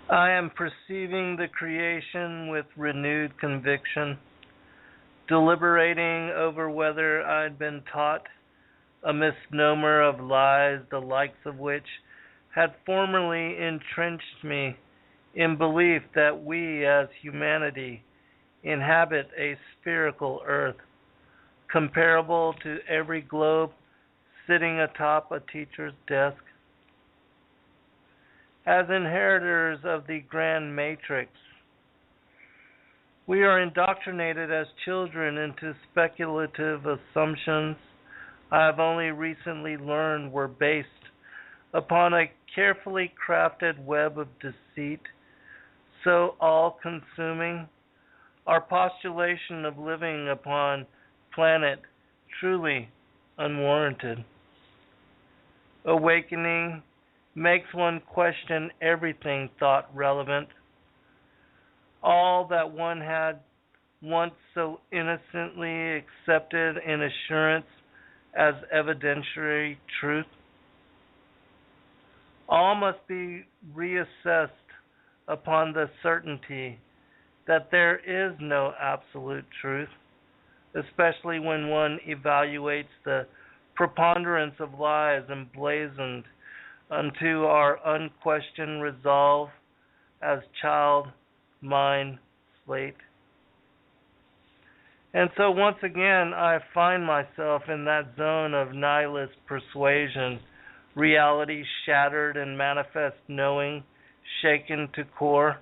I am perceiving the creation with renewed conviction, deliberating over whether I'd been taught a misnomer of lies the likes of which had formerly entrenched me in belief that we as humanity inhabit a spherical earth comparable to every globe sitting atop a teacher's desk. As inheritors of the grand matrix, we are indoctrinated as children into speculative assumptions I have only recently learned were based upon a carefully crafted web of deceit, so all-consuming, our postulation of living upon planet truly unwarranted. Awakening makes one question everything thought relevant. All that one had once so innocently accepted in assurance as evidentiary truth. All must be reassessed upon the certainty that there is no absolute truth, especially when one evaluates the preponderance of lies emblazoned unto our unquestioned resolve as child mind slate. And so once again I find myself in that zone of nihilist persuasion, reality shattered and manifest knowing shaken to core,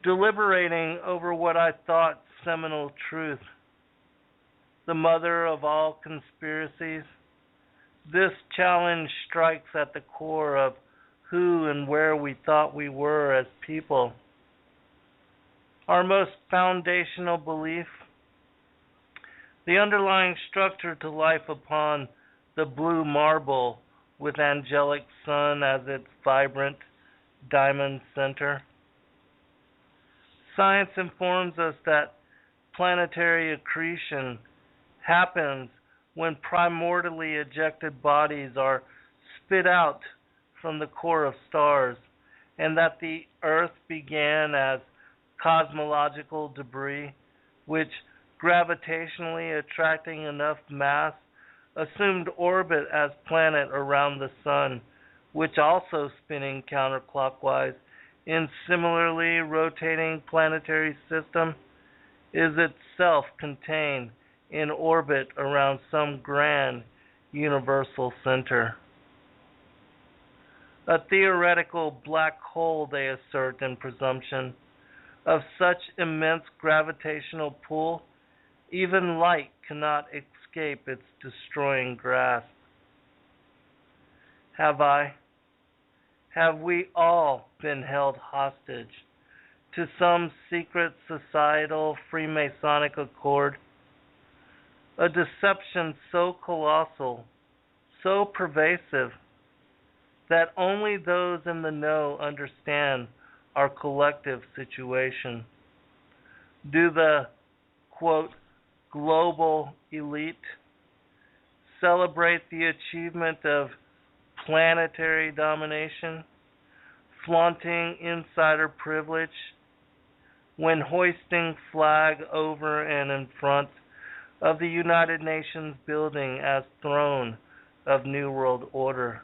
deliberating over what I thought seminal truth, the mother of all conspiracies. This challenge strikes at the core of who and where we thought we were as people. Our most foundational belief, the underlying structure to life upon the blue marble with angelic sun as its vibrant diamond center. Science informs us that planetary accretion happens when primordially ejected bodies are spit out from the core of stars, and that the Earth began as cosmological debris, which, gravitationally attracting enough mass, assumed orbit as planet around the Sun, which also spinning counterclockwise in similarly rotating planetary system, is itself contained in orbit around some grand universal center. A theoretical black hole, they assert in presumption, of such immense gravitational pull, even light cannot escape its destroying grasp. Have we all been held hostage to some secret societal Freemasonic accord? A deception so colossal, so pervasive, that only those in the know understand our collective situation. Do the, quote, global elite celebrate the achievement of planetary domination, flaunting insider privilege when hoisting flag over and in front of the United Nations building as throne of New World Order,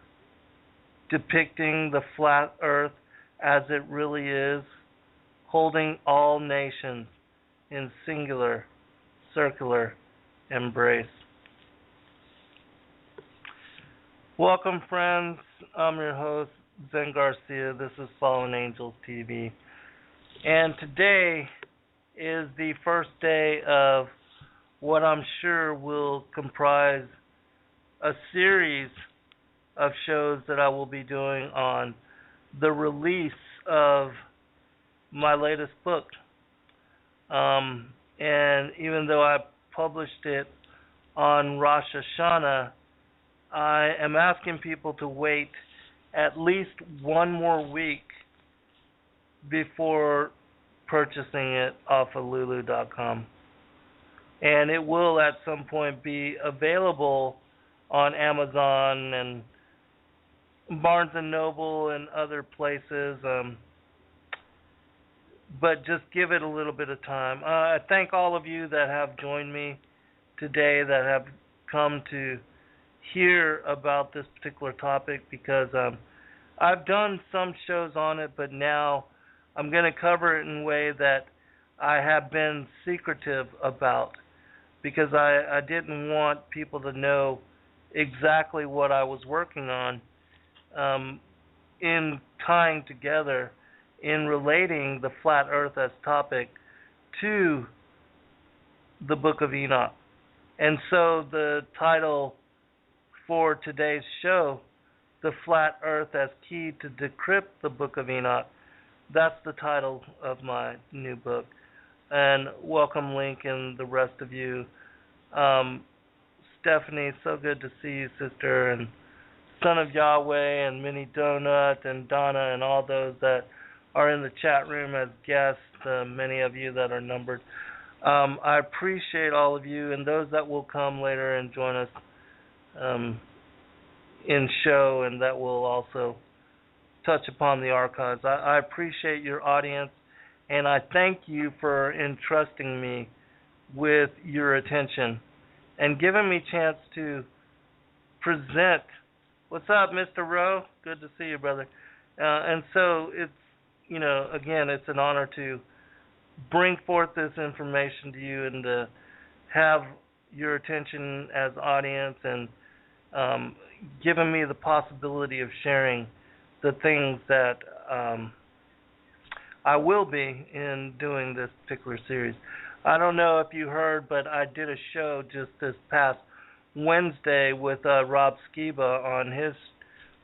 depicting the flat earth as it really is, holding all nations in singular, circular embrace. Welcome, friends. I'm your host, Zen Garcia. This is Fallen Angels TV. And today is the first day of what I'm sure will comprise a series of shows that I will be doing on the release of my latest book. And even though I published it on Rosh Hashanah, I am asking people to wait at least one more week before purchasing it off of Lulu.com. And it will at some point be available on Amazon and Barnes and Noble and other places. But just give it a little bit of time. I thank all of you that have joined me today, that have come to hear about this particular topic, because I've done some shows on it, but now I'm going to cover it in a way that I have been secretive about, because I didn't want people to know exactly what I was working on in tying together, in relating the flat earth as topic to the book of Enoch. And so the title for today's show, The Flat Earth as Key to Decrypt the Book of Enoch, that's the title of my new book. And welcome, Link, and the rest of you. Stephanie, so good to see you, sister, and Son of Yahweh, and Minnie Donut, and Donna, and all those that are in the chat room as guests, many of you that are numbered. I appreciate all of you, and those that will come later and join us in show, and that will also touch upon the archives. I appreciate your audience, and I thank you for entrusting me with your attention and giving me a chance to present. What's up, Mr. Rowe? Good to see you, brother. And so it's, again, it's an honor to bring forth this information to you and to have your attention as audience, and giving me the possibility of sharing the things that I will be in doing this particular series. I don't know if you heard, but I did a show just this past Wednesday with Rob Skiba on his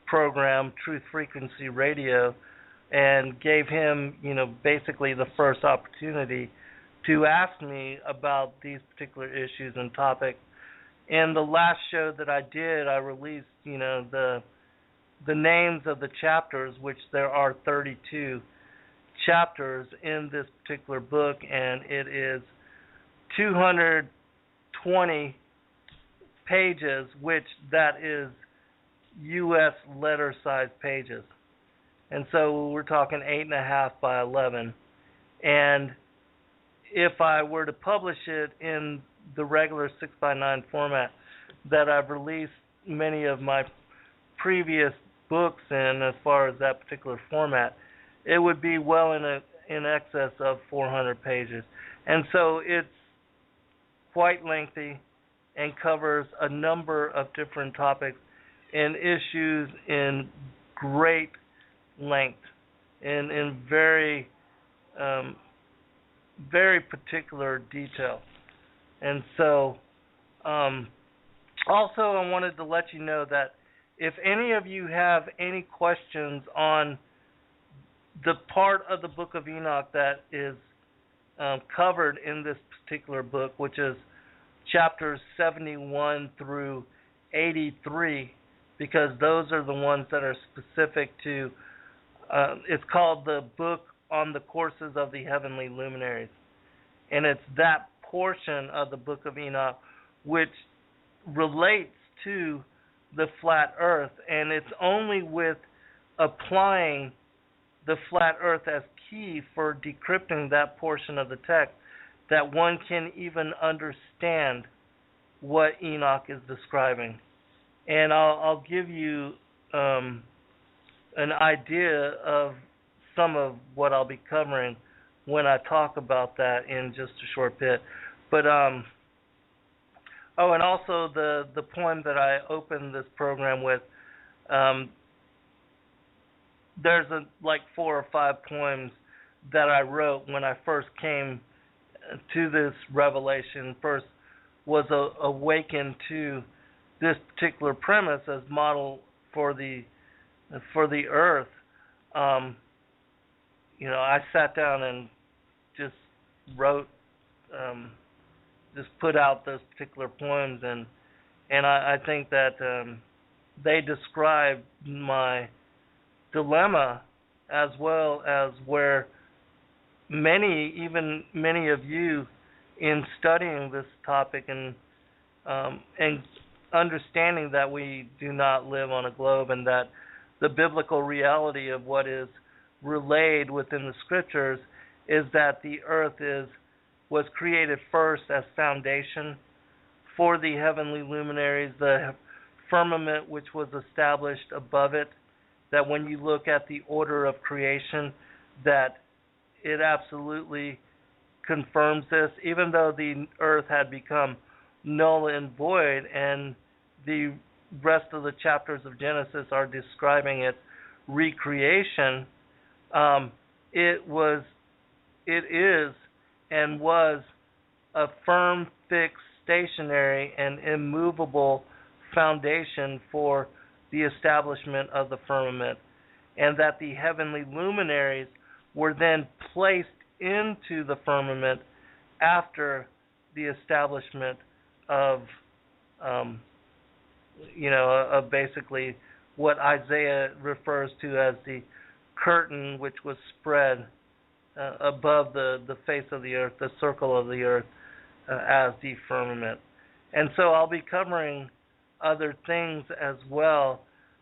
program, Truth Frequency Radio, and gave him, basically the first opportunity to ask me about these particular issues and topics. In the last show that I did, I released, the names of the chapters, which there are 32 chapters in this particular book, and it is 220 pages, which that is U.S. letter size pages. And so we're talking 8.5 by 11. And if I were to publish it in the regular 6 by 9 format that I've released many of my previous books in, as far as that particular format, it would be well in excess of 400 pages. And so it's quite lengthy and covers a number of different topics and issues in great length, in very, very particular detail. And so, also I wanted to let you know that if any of you have any questions on the part of the Book of Enoch that is covered in this particular book, which is chapters 71 through 83, because those are the ones that are specific to, it's called the Book on the Courses of the Heavenly Luminaries. And it's that portion of the Book of Enoch which relates to the flat earth, and it's only with applying the flat earth as key for decrypting that portion of the text that one can even understand what Enoch is describing. And I'll give you an idea of some of what I'll be covering when I talk about that in just a short bit. But and also the poem that I opened this program with, there's like 4 or 5 poems that I wrote when I first came to this revelation, first was awakened to this particular premise as model for the earth. I sat down and just wrote, just put out those particular poems, and I think that they describe my dilemma, as well as where many of you, in studying this topic and understanding that we do not live on a globe, and that the biblical reality of what is relayed within the scriptures is that the earth was created first as foundation for the heavenly luminaries, the firmament which was established above it, that when you look at the order of creation, that it absolutely confirms this, even though the earth had become null and void, and the rest of the chapters of Genesis are describing its recreation. It is, and was a firm, fixed, stationary, and immovable foundation for the establishment of the firmament, and that the heavenly luminaries were then placed into the firmament after the establishment of of basically what Isaiah refers to as the curtain which was spread above the face of the earth, the circle of the earth, as the firmament. And so I'll be covering other things as well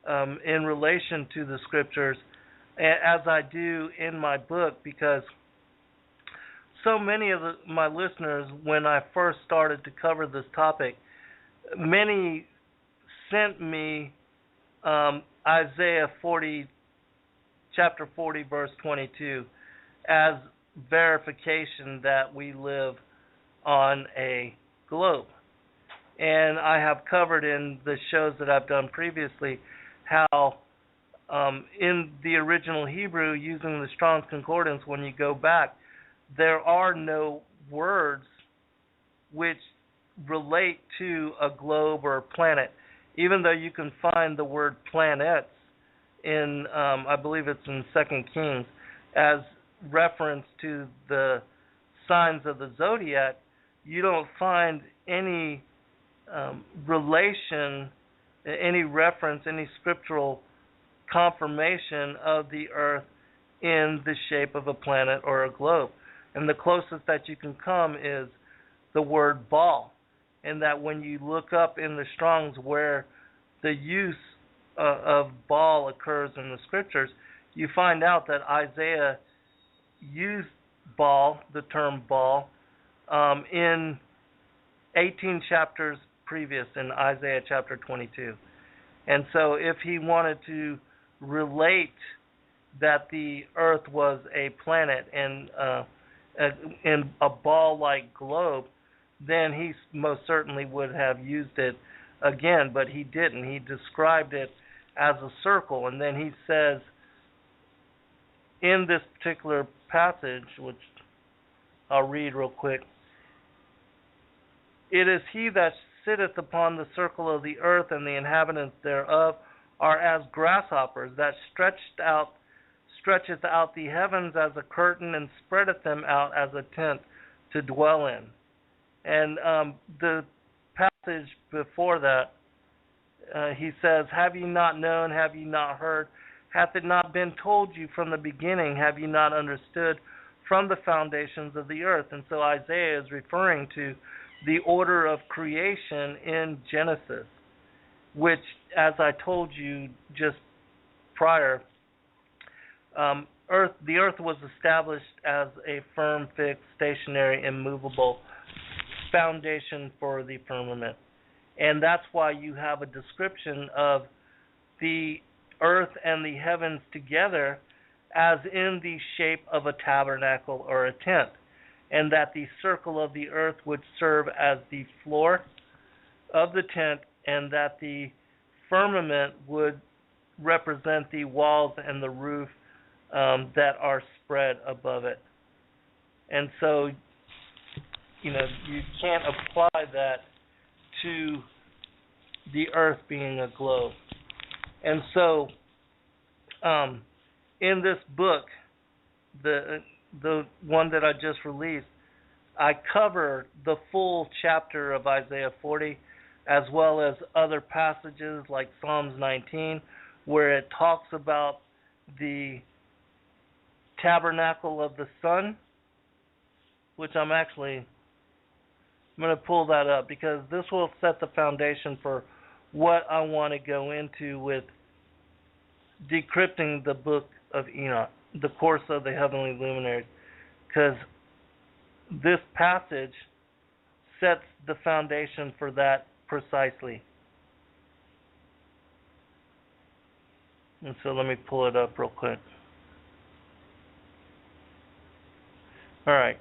in relation to the scriptures, as I do in my book, because so many of my listeners, when I first started to cover this topic, many sent me Isaiah 40, chapter 40, verse 22, as verification that we live on a globe. And I have covered in the shows that I've done previously how in the original Hebrew, using the Strong's Concordance, when you go back, there are no words which relate to a globe or a planet, even though you can find the word planets in, I believe it's in 2 Kings, as reference to the signs of the zodiac. You don't find any relation, any reference, any scriptural confirmation of the earth in the shape of a planet or a globe. And the closest that you can come is the word ball. And that when you look up in the Strong's where the use of ball occurs in the scriptures, you find out that Isaiah used ball, the term ball, in 18 chapters previous, in Isaiah chapter 22. And so if he wanted to relate that the earth was a planet and in a ball-like globe, then he most certainly would have used it again, but he didn't. He described it as a circle, and then he says in this particular passage, which I'll read real quick, "It is he that sitteth upon the circle of the earth, and the inhabitants thereof are as grasshoppers, that stretcheth out the heavens as a curtain, and spreadeth them out as a tent to dwell in." And the passage before that, he says, "Have ye not known, have ye not heard? Hath it not been told you from the beginning? Have ye not understood from the foundations of the earth?" And so Isaiah is referring to the order of creation in Genesis, which, as I told you just prior, the earth was established as a firm, fixed, stationary, immovable foundation for the firmament. And that's why you have a description of the earth and the heavens together as in the shape of a tabernacle or a tent, and that the circle of the earth would serve as the floor of the tent, and that the firmament would represent the walls and the roof that are spread above it. And so, you can't apply that to the earth being a globe. And so, in this book, the one that I just released, I cover the full chapter of Isaiah 40, as well as other passages like Psalms 19, where it talks about the tabernacle of the sun, which I'm going to pull that up, because this will set the foundation for what I want to go into with decrypting the book of Enoch, the course of the heavenly luminaries, because this passage sets the foundation for that precisely. And so let me pull it up real quick. All right.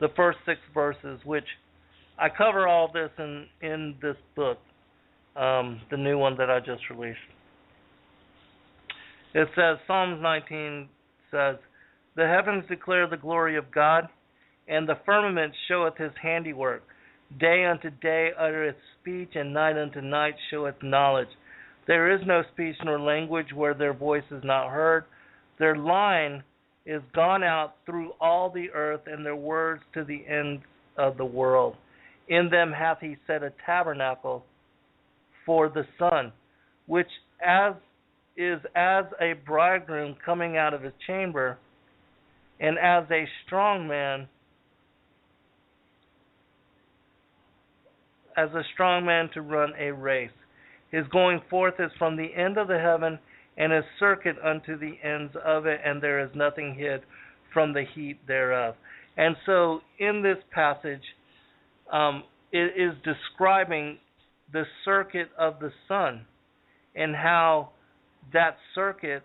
The first 6 verses, which I cover all this in this book, the new one that I just released. It says, Psalms 19 says, "The heavens declare the glory of God, and the firmament showeth his handiwork. Day unto day uttereth speech, and night unto night showeth knowledge. There is no speech nor language where their voice is not heard. Their line is gone out through all the earth, and their words to the ends of the world. In them hath he set a tabernacle for the sun, which is as a bridegroom coming out of his chamber, and as a strong man to run a race. His going forth is from the end of the heaven, and his circuit unto the ends of it, and there is nothing hid from the heat thereof." And so in this passage, it is describing the circuit of the sun, and how that circuit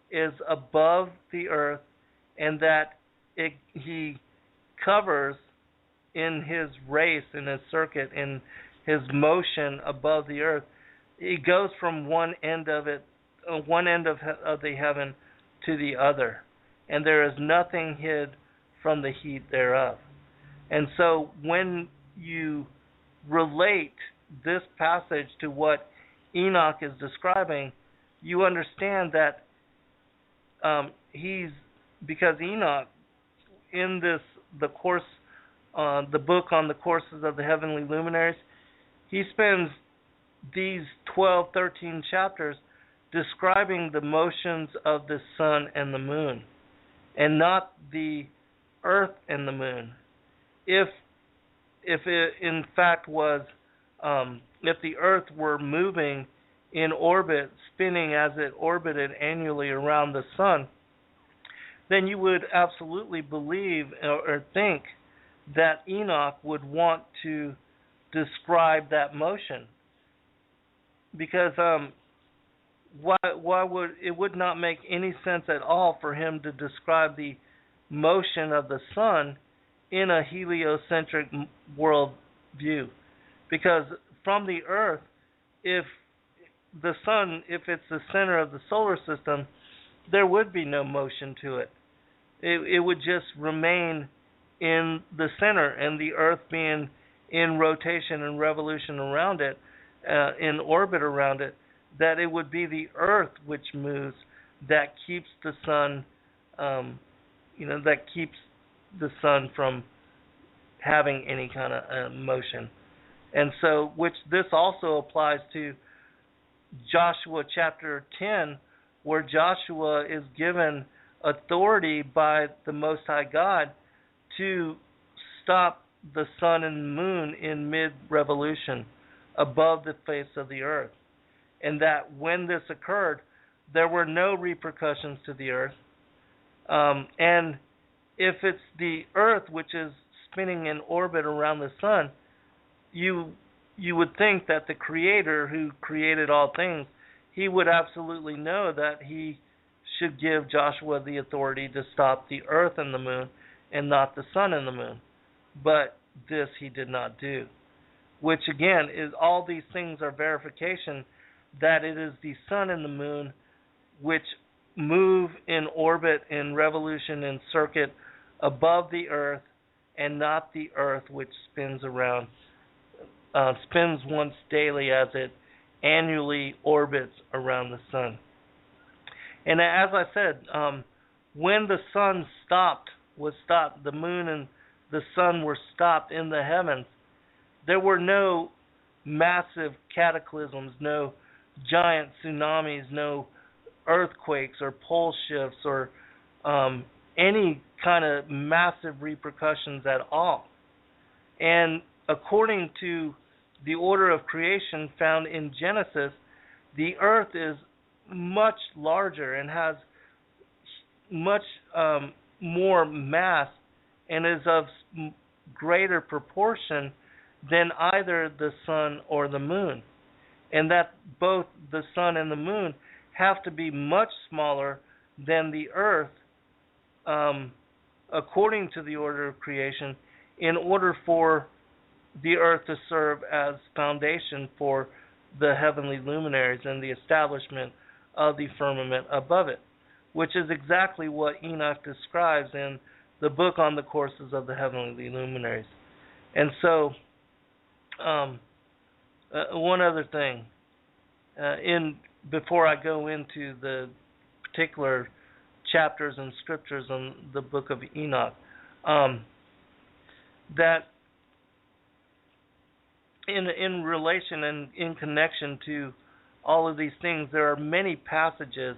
is above the earth, and that he covers in his race, in his circuit, in his motion above the earth. It goes from one end of the heaven to the other, and there is nothing hid from the heat thereof. And so when you relate this passage to what Enoch is describing, you understand that because Enoch, in the course, the book on the courses of the heavenly luminaries, he spends these 12, 13 chapters describing the motions of the sun and the moon, and not the earth and the moon. If it in fact was, if the earth were moving in orbit, spinning as it orbited annually around the sun, then you would absolutely believe or think that Enoch would want to describe that motion, because why would not make any sense at all for him to describe the motion of the sun in a heliocentric world view? Because from the earth, if the sun, if it's the center of the solar system, there would be no motion to it. It would just remain in the center, and the earth being in rotation and revolution around it, in orbit around it, that it would be the earth which moves, that keeps the sun, that keeps the sun from having any kind of motion. And so, which this also applies to Joshua chapter 10, where Joshua is given authority by the Most High God to stop the sun and moon in mid-revolution above the face of the earth. And that when this occurred, there were no repercussions to the earth. And if it's the earth which is spinning in orbit around the sun, you would think that the Creator, who created all things, he would absolutely know that he should give Joshua the authority to stop the earth and the moon, and not the sun and the moon. But this he did not do. Which again is, all these things are verification that it is the sun and the moon which move in orbit, in revolution, in circuit above the earth, and not the earth which spins around, spins once daily as it annually orbits around the sun. And as I said, when the sun was stopped, the moon and the sun were stopped in the heavens, there were no massive cataclysms, no giant tsunamis, no earthquakes or pole shifts or any kind of massive repercussions at all. And according to the order of creation found in Genesis, the earth is much larger and has much more mass and is of greater proportion than either the sun or the moon, and that both the sun and the moon have to be much smaller than the earth, according to the order of creation, in order for the earth to serve as foundation for the heavenly luminaries and the establishment of the firmament above it, which is exactly what Enoch describes in the book on the courses of the heavenly luminaries. And so, one other thing, before I go into the particular chapters and scriptures on the book of Enoch, that in relation and in connection to all of these things, there are many passages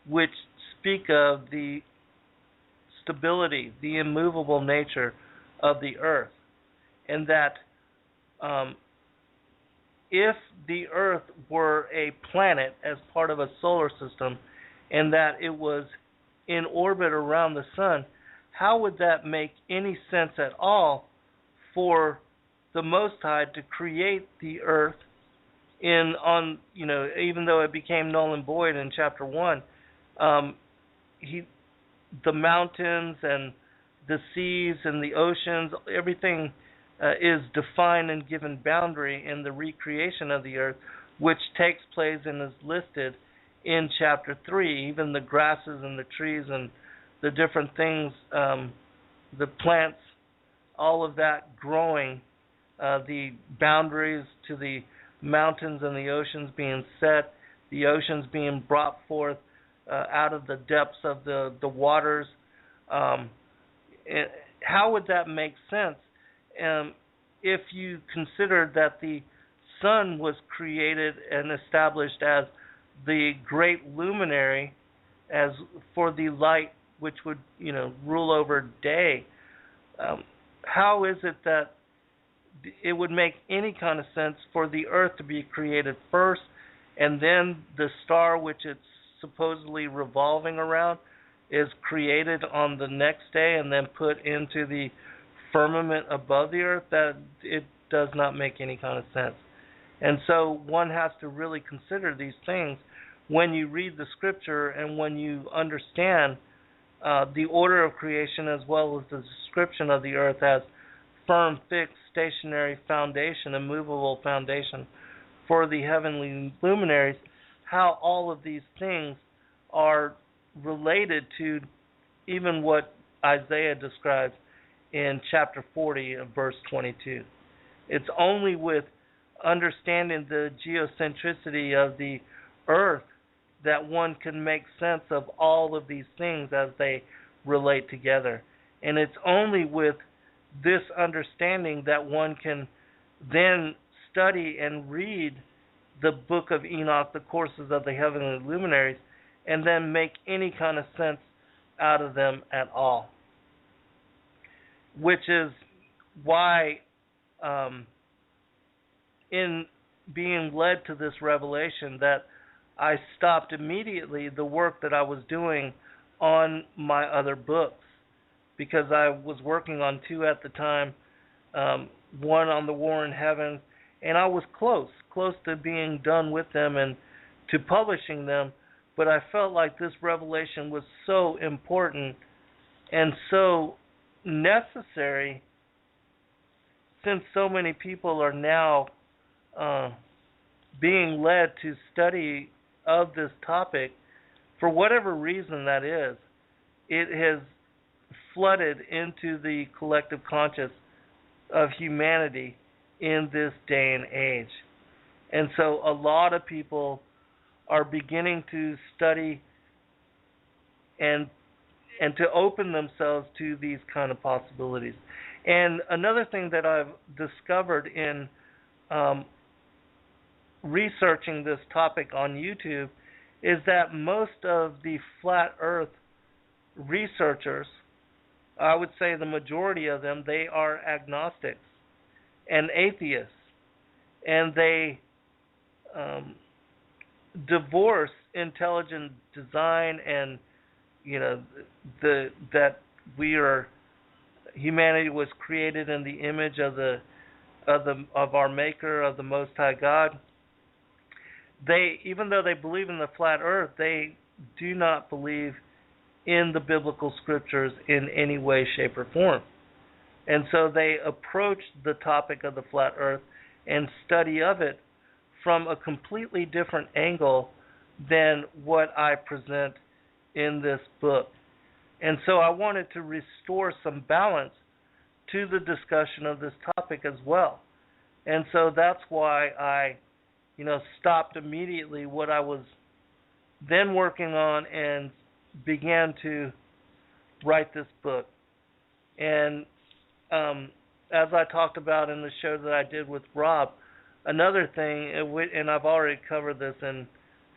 which speak of the stability, the immovable nature of the earth, and that if the earth were a planet as part of a solar system, and that it was in orbit around the sun, how would that make any sense at all for the Most High to create the earth even though it became null and void in chapter 1, the mountains and the seas and the oceans, everything is defined and given boundary in the recreation of the earth, which takes place and is listed in chapter 3. Even the grasses and the trees and the different things, the plants, all of that growing, the boundaries to the mountains and the oceans being set, the oceans being brought forth out of the depths of the waters. How would that make sense if you consider that the sun was created and established as the great luminary, as for the light which would rule over day? How is it that it would make any kind of sense for the earth to be created first, and then the star which it's supposedly revolving around is created on the next day and then put into the firmament above the earth? That it does not make any kind of sense. And so one has to really consider these things when you read the scripture and when you understand the order of creation, as well as the description of the earth as firm, fixed, stationary foundation, immovable foundation for the heavenly luminaries, how all of these things are related to even what Isaiah describes in chapter 40 of verse 22. It's only with understanding the geocentricity of the earth that one can make sense of all of these things as they relate together. And it's only with this understanding that one can then study and read the book of Enoch, the courses of the heavenly luminaries, and then make any kind of sense out of them at all. Which is why, in being led to this revelation, that I stopped immediately the work that I was doing on my other books, because I was working on 2 at the time, one on the War in Heaven, and I was close to being done with them and to publishing them, but I felt like this revelation was so important and so necessary, since so many people are now being led to study of this topic. For whatever reason that is, it has flooded into the collective conscious of humanity in this day and age. And so a lot of people are beginning to study and to open themselves to these kind of possibilities. And another thing that I've discovered in researching this topic on YouTube is that most of the flat earth researchers, I would say the majority of them, they are agnostics and atheists, and they divorce intelligent design, and that humanity was created in the image of our Maker, of the Most High God. Even though they believe in the flat Earth, they do not believe in the biblical scriptures in any way, shape, or form. And so they approach the topic of the flat Earth and study of it from a completely different angle than what I present in this book. And so I wanted to restore some balance to the discussion of this topic as well. And so that's why I, stopped immediately what I was then working on and began to write this book. And as I talked about in the show that I did with Rob, another thing, and I've already covered this in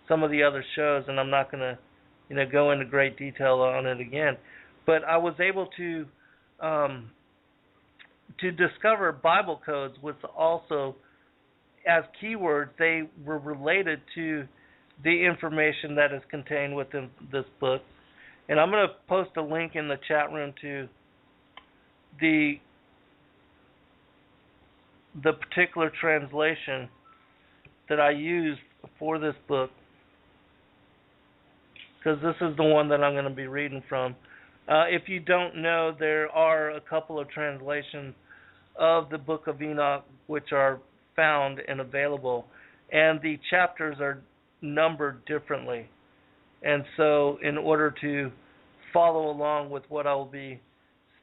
some of the other shows, and I'm not going to go into great detail on it again, but I was able to discover Bible codes which also, as keywords, they were related to the information that is contained within this book. And I'm going to post a link in the chat room to the particular translation that I used for this book, because this is the one that I'm going to be reading from. If you don't know, there are a couple of translations of the Book of Enoch which are found and available, and the chapters are numbered differently. And so in order to follow along with what I will be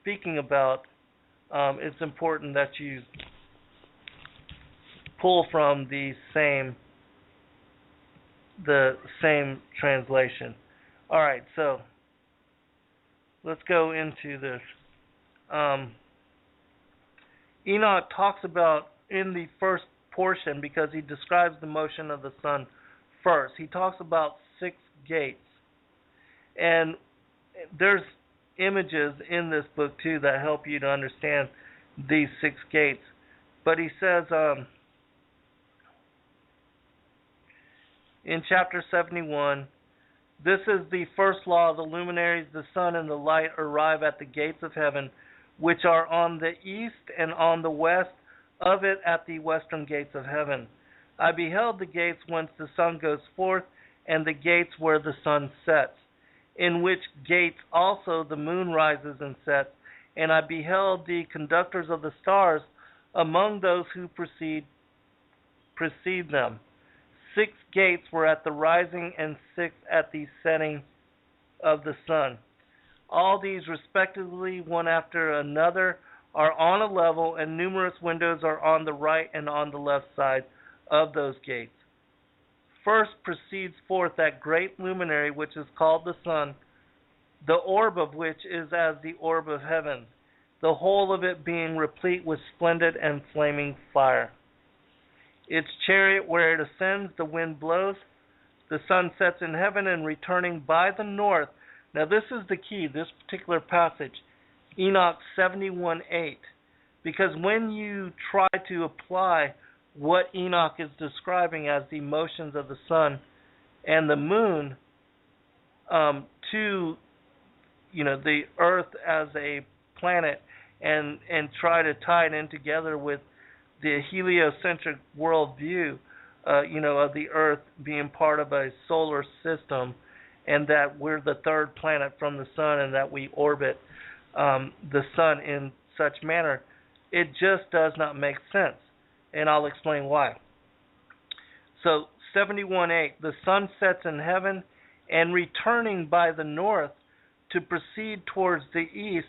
speaking about, it's important that you pull from the same translation. All right, so let's go into this. Enoch talks about, in the first portion, because he describes the motion of the sun first, he talks about 6 gates. And there's images in this book too that help you to understand these 6 gates. But he says in chapter 71, this is the first law of the luminaries. The sun and the light arrive at the gates of heaven, which are on the east and on the west of it at the western gates of heaven. I beheld the gates whence the sun goes forth, and the gates where the sun sets, in which gates also the moon rises and sets. And I beheld the conductors of the stars among those who precede them. 6 gates were at the rising, and 6 at the setting of the sun. All these respectively, one after another, are on a level, and numerous windows are on the right and on the left side of those gates. First proceeds forth that great luminary which is called the sun, the orb of which is as the orb of heaven, the whole of it being replete with splendid and flaming fire. Its chariot where it ascends, the wind blows, the sun sets in heaven, and returning by the north. Now this is the key, this particular passage, Enoch 71:8, because when you try to apply what Enoch is describing as the motions of the sun and the moon to the earth as a planet, and try to tie it in together with the heliocentric worldview, of the earth being part of a solar system, and that we're the third planet from the sun, and that we orbit the sun in such manner, it just does not make sense. And I'll explain why. So 71:8, the sun sets in heaven, and returning by the north to proceed towards the east,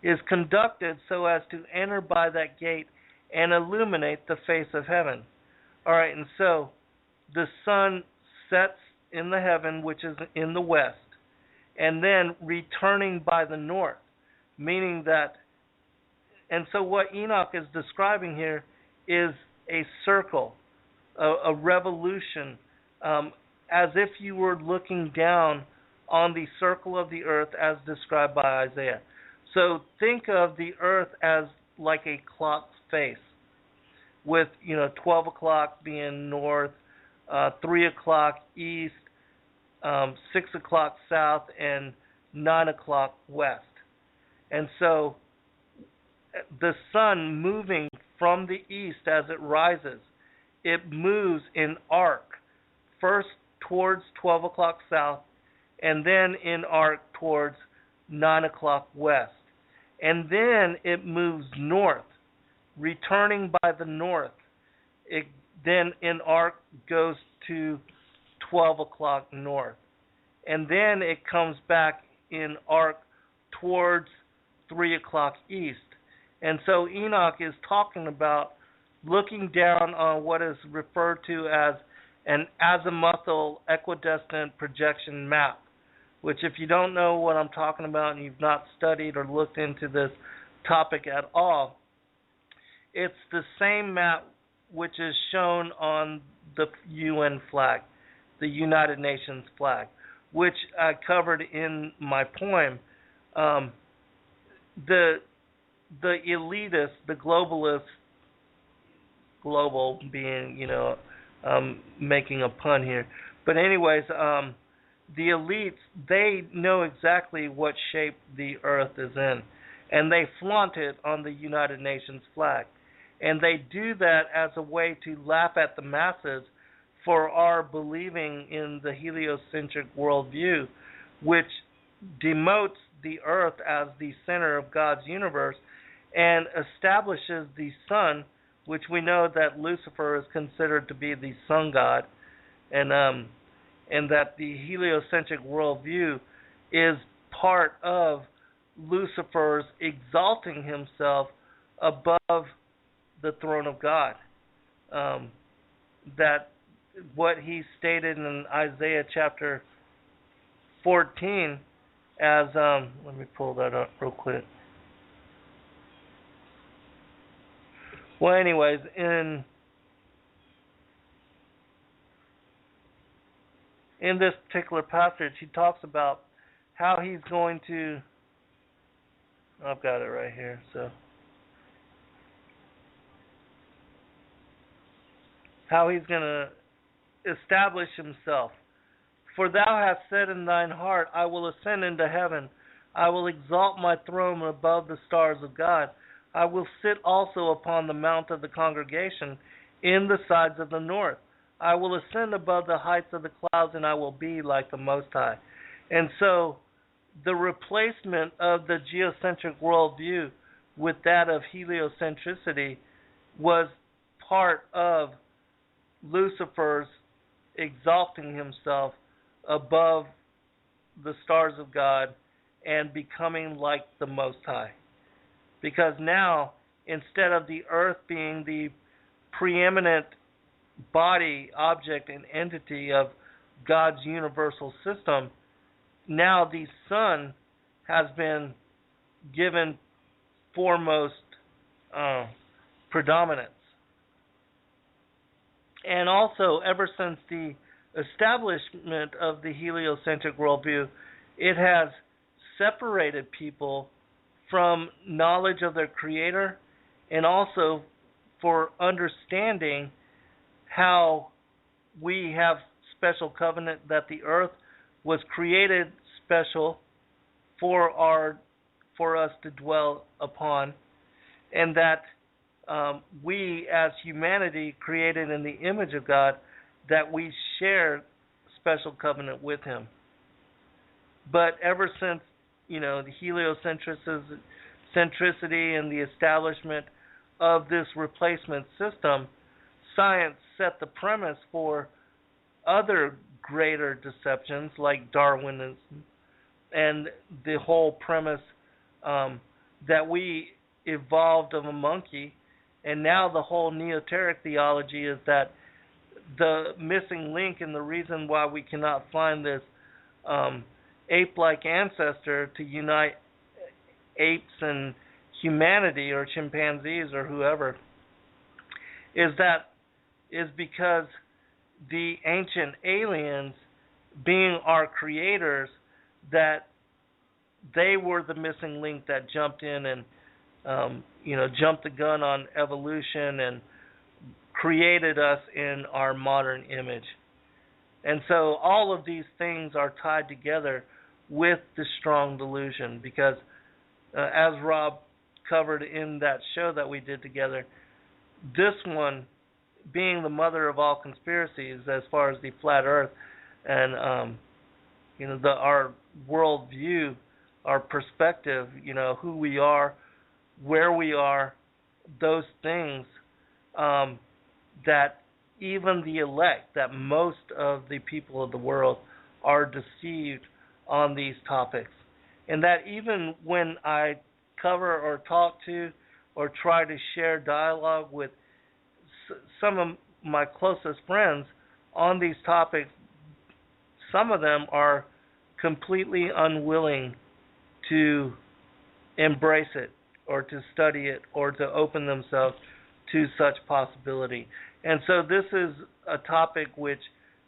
is conducted so as to enter by that gate and illuminate the face of heaven. All right, and so the sun sets in the heaven, which is in the west, and then returning by the north, meaning that, and so what Enoch is describing here is a circle, a revolution, as if you were looking down on the circle of the earth as described by Isaiah. So think of the earth as like a clock's face, with 12 o'clock being north, 3 o'clock east, 6 o'clock south, and 9 o'clock west. And so the sun moving from the east as it rises, it moves in arc, first towards 12 o'clock south, and then in arc towards 9 o'clock west. And then it moves north, returning by the north. It then in arc goes to 12 o'clock north. And then it comes back in arc towards 3 o'clock east. And so Enoch is talking about looking down on what is referred to as an azimuthal equidistant projection map, which, if you don't know what I'm talking about and you've not studied or looked into this topic at all, it's the same map which is shown on the UN flag, the United Nations flag, which I covered in my poem. The elitists, the globalists, global being, making a pun here, but anyways, the elites, they know exactly what shape the earth is in, and they flaunt it on the United Nations flag. And they do that as a way to laugh at the masses for our believing in the heliocentric worldview, which demotes the earth as the center of God's universe and establishes the sun, which we know that Lucifer is considered to be the sun god, and that the heliocentric worldview is part of Lucifer's exalting himself above the throne of God. That what he stated in Isaiah chapter 14 as, let me pull that up real quick. Well, anyways, in this particular passage, he talks about how he's going to, I've got it right here, so how he's going to establish himself. For thou hast said in thine heart, I will ascend into heaven. I will exalt my throne above the stars of God. I will sit also upon the mount of the congregation in the sides of the north. I will ascend above the heights of the clouds, and I will be like the Most High. And so the replacement of the geocentric worldview with that of heliocentricity was part of Lucifer's exalting himself above the stars of God and becoming like the Most High. Because now, instead of the earth being the preeminent body, object, and entity of God's universal system, now the sun has been given foremost predominance. And also, ever since the establishment of the heliocentric worldview, it has separated people from knowledge of their Creator, and also for understanding how we have special covenant, that the earth was created special for us to dwell upon, and that we as humanity created in the image of God, that we share special covenant with Him. But ever since the heliocentricity and the establishment of this replacement system, science set the premise for other greater deceptions like Darwinism, and the whole premise that we evolved of a monkey. And now the whole neoteric theology is that the missing link and the reason why we cannot find this ape-like ancestor to unite apes and humanity, or chimpanzees or whoever, is because the ancient aliens, being our creators, that they were the missing link that jumped in and jumped the gun on evolution and created us in our modern image. And so all of these things are tied together with the strong delusion, because as Rob covered in that show that we did together, this one being the mother of all conspiracies as far as the flat earth and our world view, our perspective, who we are, where we are, those things, that even the elect, that most of the people of the world are deceived on these topics. And that even when I cover or talk to or try to share dialogue with some of my closest friends on these topics, some of them are completely unwilling to embrace it or to study it or to open themselves to such possibility. And so this is a topic which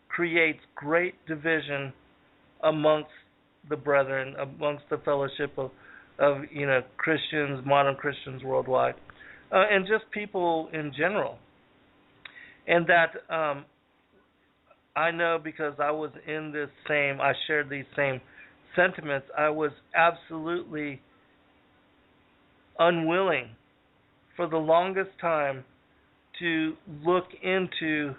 creates great division amongst the brethren, amongst the fellowship of Christians, modern Christians worldwide, and just people in general. And that I know, because I was in I shared these same sentiments. I was absolutely unwilling for the longest time to look into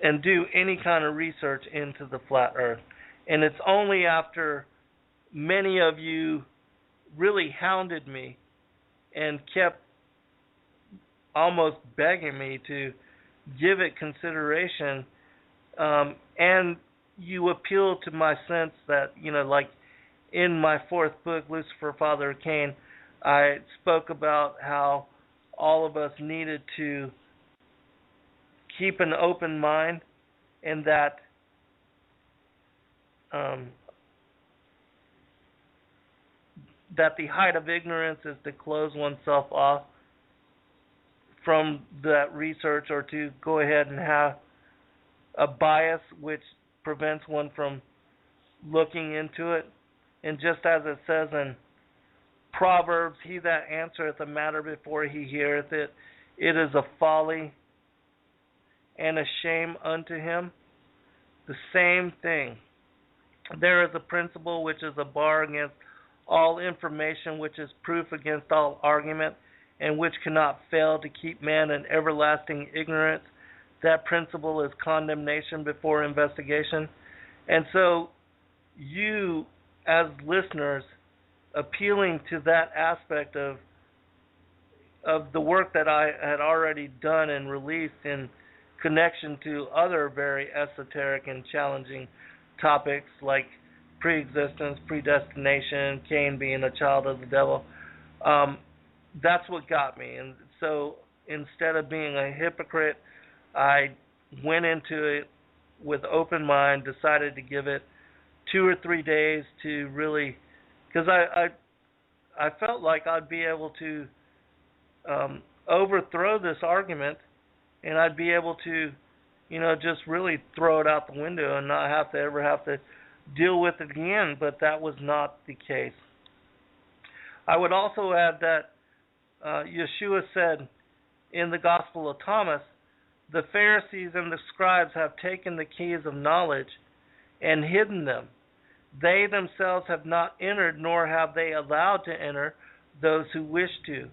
and do any kind of research into the flat earth. And it's only after many of you really hounded me and kept almost begging me to give it consideration, and you appealed to my sense that, like in my fourth book, Lucifer, Father of Cain, I spoke about how all of us needed to keep an open mind, and that that the height of ignorance is to close oneself off from that research, or to go ahead and have a bias which prevents one from looking into it. And just as it says in Proverbs, he that answereth a matter before he heareth it, it is a folly and a shame unto him. The same thing. There is a principle which is a bar against all information, which is proof against all argument, and which cannot fail to keep man in everlasting ignorance. That principle is condemnation before investigation. And so you, as listeners, appealing to that aspect of the work that I had already done and released in connection to other very esoteric and challenging topics like pre-existence, predestination, Cain being a child of the devil, that's what got me. And so instead of being a hypocrite, I went into it with open mind, decided to give it 2 or 3 days to really, because I felt like I'd be able to overthrow this argument, and I'd be able to, just really throw it out the window and not have to deal with it again. But that was not the case. I would also add that Yeshua said in the Gospel of Thomas, the Pharisees and the scribes have taken the keys of knowledge and hidden them. They themselves have not entered, nor have they allowed to enter those who wish to.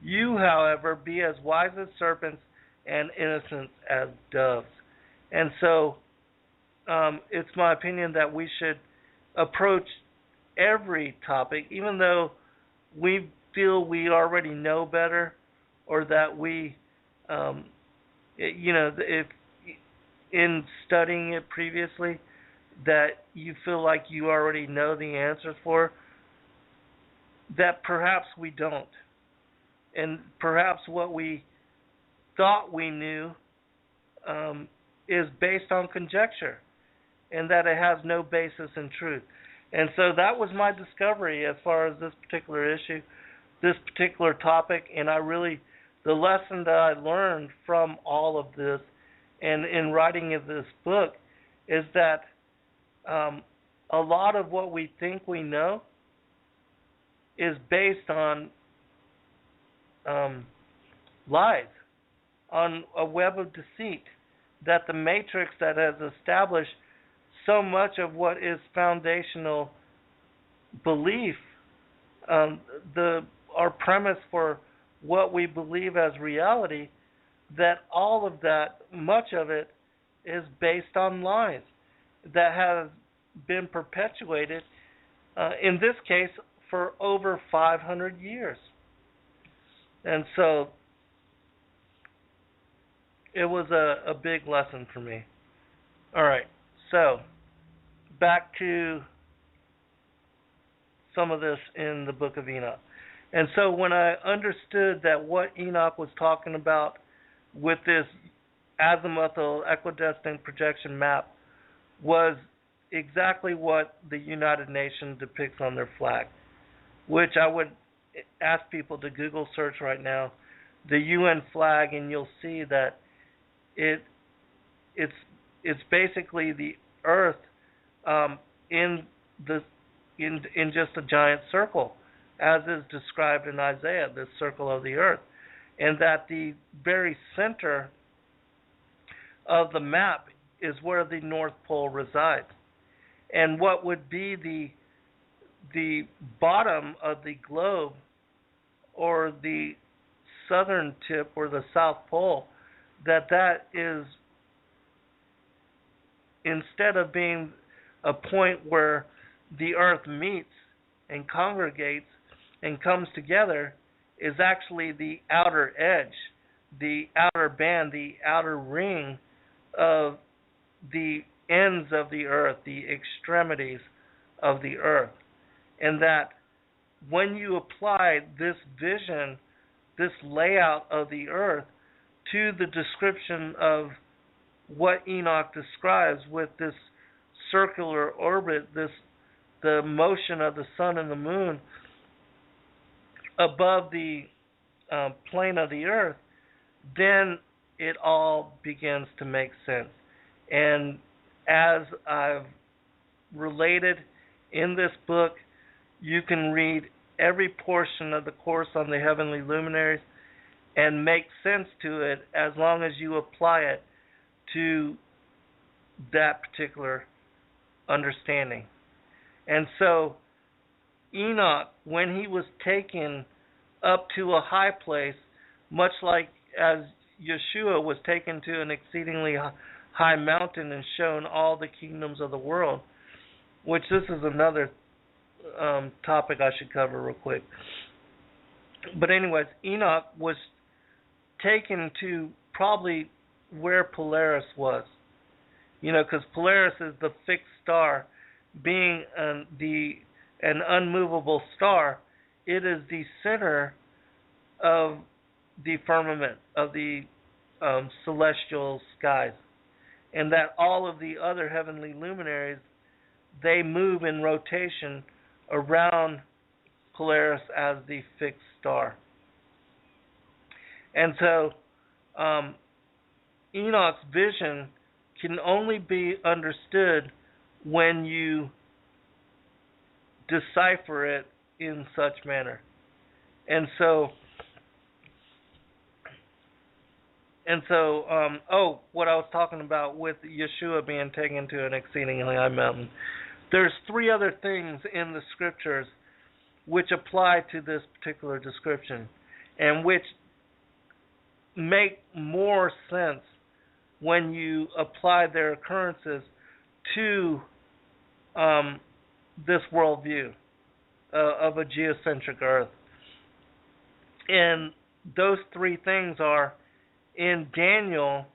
You, however, be as wise as serpents and innocent as doves. And so it's my opinion that we should approach every topic, even though we feel we already know better, or that we, if in studying it previously, that you feel like you already know the answers for, that perhaps we don't. And perhaps what we thought we knew is based on conjecture, and that it has no basis in truth. And so that was my discovery as far as this particular issue, this particular topic. And the lesson that I learned from all of this and in writing of this book is that a lot of what we think we know is based on lies, on a web of deceit, that the matrix that has established so much of what is foundational belief, our premise for what we believe as reality, that all of that, much of it, is based on lies that have been perpetuated, in this case, for over 500 years. And so it was a big lesson for me. All right, so back to some of this in the book of Enoch. And so when I understood that what Enoch was talking about with this azimuthal equidistant projection map was exactly what the United Nations depicts on their flag, which I would ask people to Google search right now the UN flag, and you'll see that it's basically the Earth in just a giant circle, as is described in Isaiah, this circle of the Earth, and that the very center of the map is where the North Pole resides. And what would be the bottom of the globe, or the southern tip, or the South Pole, that is, instead of being a point where the Earth meets and congregates and comes together, is actually the outer edge, the outer band, the outer ring of the ends of the Earth, the extremities of the Earth. And that when you apply this vision, this layout of the Earth, to the description of what Enoch describes with this circular orbit, the motion of the sun and the moon above the plane of the Earth, then it all begins to make sense. And as I've related in this book, you can read every portion of the course on the heavenly luminaries and make sense to it, as long as you apply it to that particular understanding. And so Enoch, when he was taken up to a high place, much like as Yeshua was taken to an exceedingly high mountain and shown all the kingdoms of the world, which this is another topic I should cover real quick. But anyways, Enoch was taken to probably where Polaris was. Because Polaris is the fixed star, being an unmovable star. It is the center of the firmament, of the celestial skies, and that all of the other heavenly luminaries, they move in rotation around Polaris as the fixed star. And so Enoch's vision can only be understood when you decipher it in such manner. And so what I was talking about with Yeshua being taken to an exceedingly high mountain, there's three other things in the scriptures which apply to this particular description, and which make more sense when you apply their occurrences to this worldview of a geocentric Earth. And those three things are in Daniel,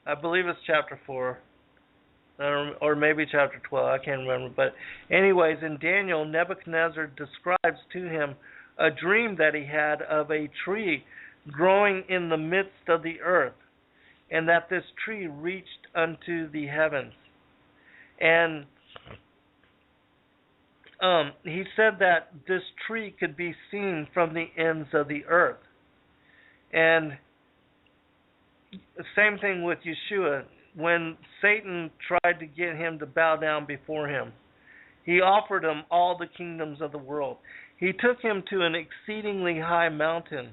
I believe it's chapter 4, or maybe chapter 12, I can't remember. But anyways, in Daniel, Nebuchadnezzar describes to him a dream that he had of a tree growing in the midst of the earth, and that this tree reached unto the heavens. And he said that this tree could be seen from the ends of the earth. And same thing with Yeshua. When Satan tried to get him to bow down before him, he offered him all the kingdoms of the world. He took him to an exceedingly high mountain,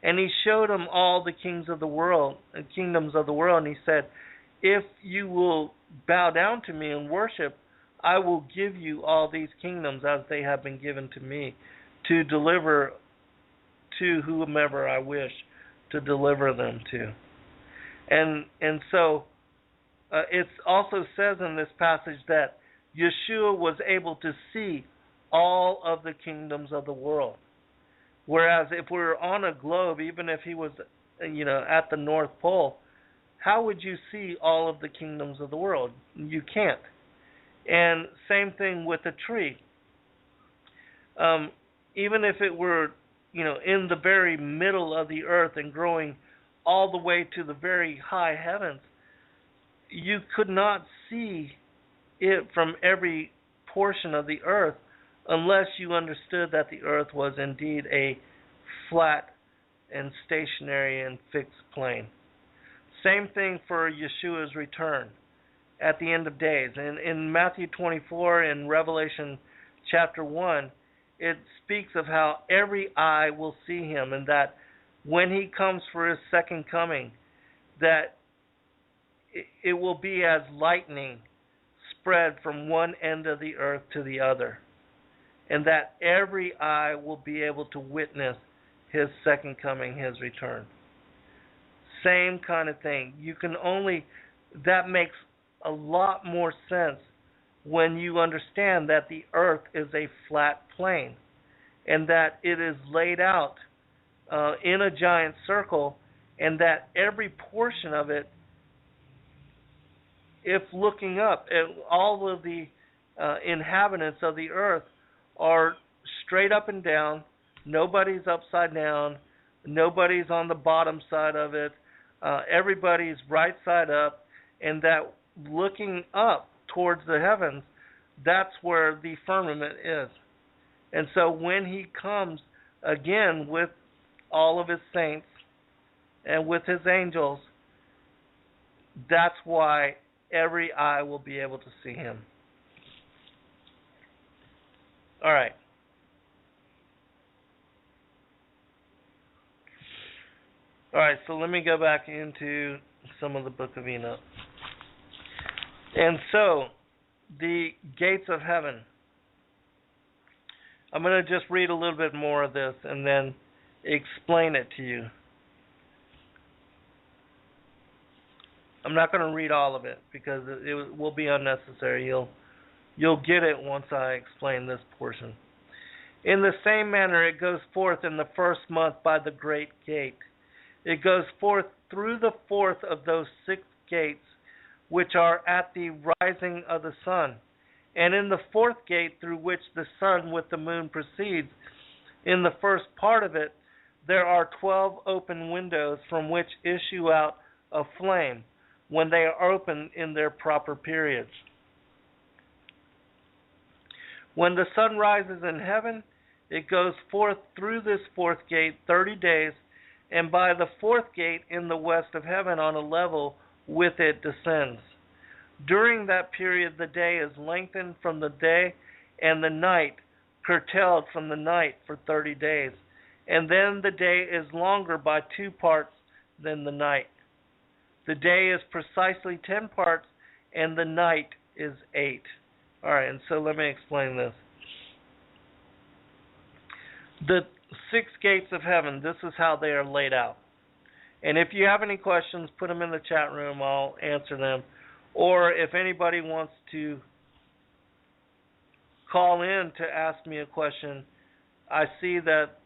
And he showed him all the kings of the world, kingdoms of the world, and he said, if you will bow down to me and worship, I will give you all these kingdoms as they have been given to me, to deliver to whomever I wish to deliver them to. And so it also says in this passage that Yeshua was able to see all of the kingdoms of the world. Whereas if we were on a globe, even if he was, at the North Pole, how would you see all of the kingdoms of the world? You can't. And same thing with a tree. Even if it were, in the very middle of the earth and growing all the way to the very high heavens, you could not see it from every portion of the earth unless you understood that the earth was indeed a flat and stationary and fixed plane. Same thing for Yeshua's return at the end of days. And in Matthew 24 and Revelation chapter 1, it speaks of how every eye will see him, and that when he comes for his second coming, that it will be as lightning spread from one end of the earth to the other, and that every eye will be able to witness his second coming, his return. Same kind of thing. That makes a lot more sense when you understand that the earth is a flat plane and that it is laid out in a giant circle, and that every portion of it, if looking up, all of the inhabitants of the earth are straight up and down. Nobody's upside down. Nobody's on the bottom side of it. Everybody's right side up, and that looking up towards the heavens, that's where the firmament is. And so when he comes again with all of his saints and with his angels, that's why every eye will be able to see him. All right. All right, so let me go back into some of the book of Enoch. And so, the gates of heaven. I'm going to just read a little bit more of this and then explain it to you. I'm not going to read all of it because it will be unnecessary. You'll get it once I explain this portion. In the same manner, it goes forth in the first month by the great gate. It goes forth through the fourth of those 6 gates, which are at the rising of the sun. And in the fourth gate, through which the sun with the moon proceeds, in the first part of it, there are 12 open windows from which issue out a flame when they are open in their proper periods. When the sun rises in heaven, it goes forth through this fourth gate 30 days, and by the fourth gate in the west of heaven on a level with it descends. During that period the day is lengthened from the day, and the night curtailed from the night for 30 days. And then the day is longer by 2 parts than the night. The day is precisely 10 parts, and the night is 8. All right, and so let me explain this. The 6 gates of heaven, this is how they are laid out. And if you have any questions, put them in the chat room. I'll answer them. Or if anybody wants to call in to ask me a question, I see that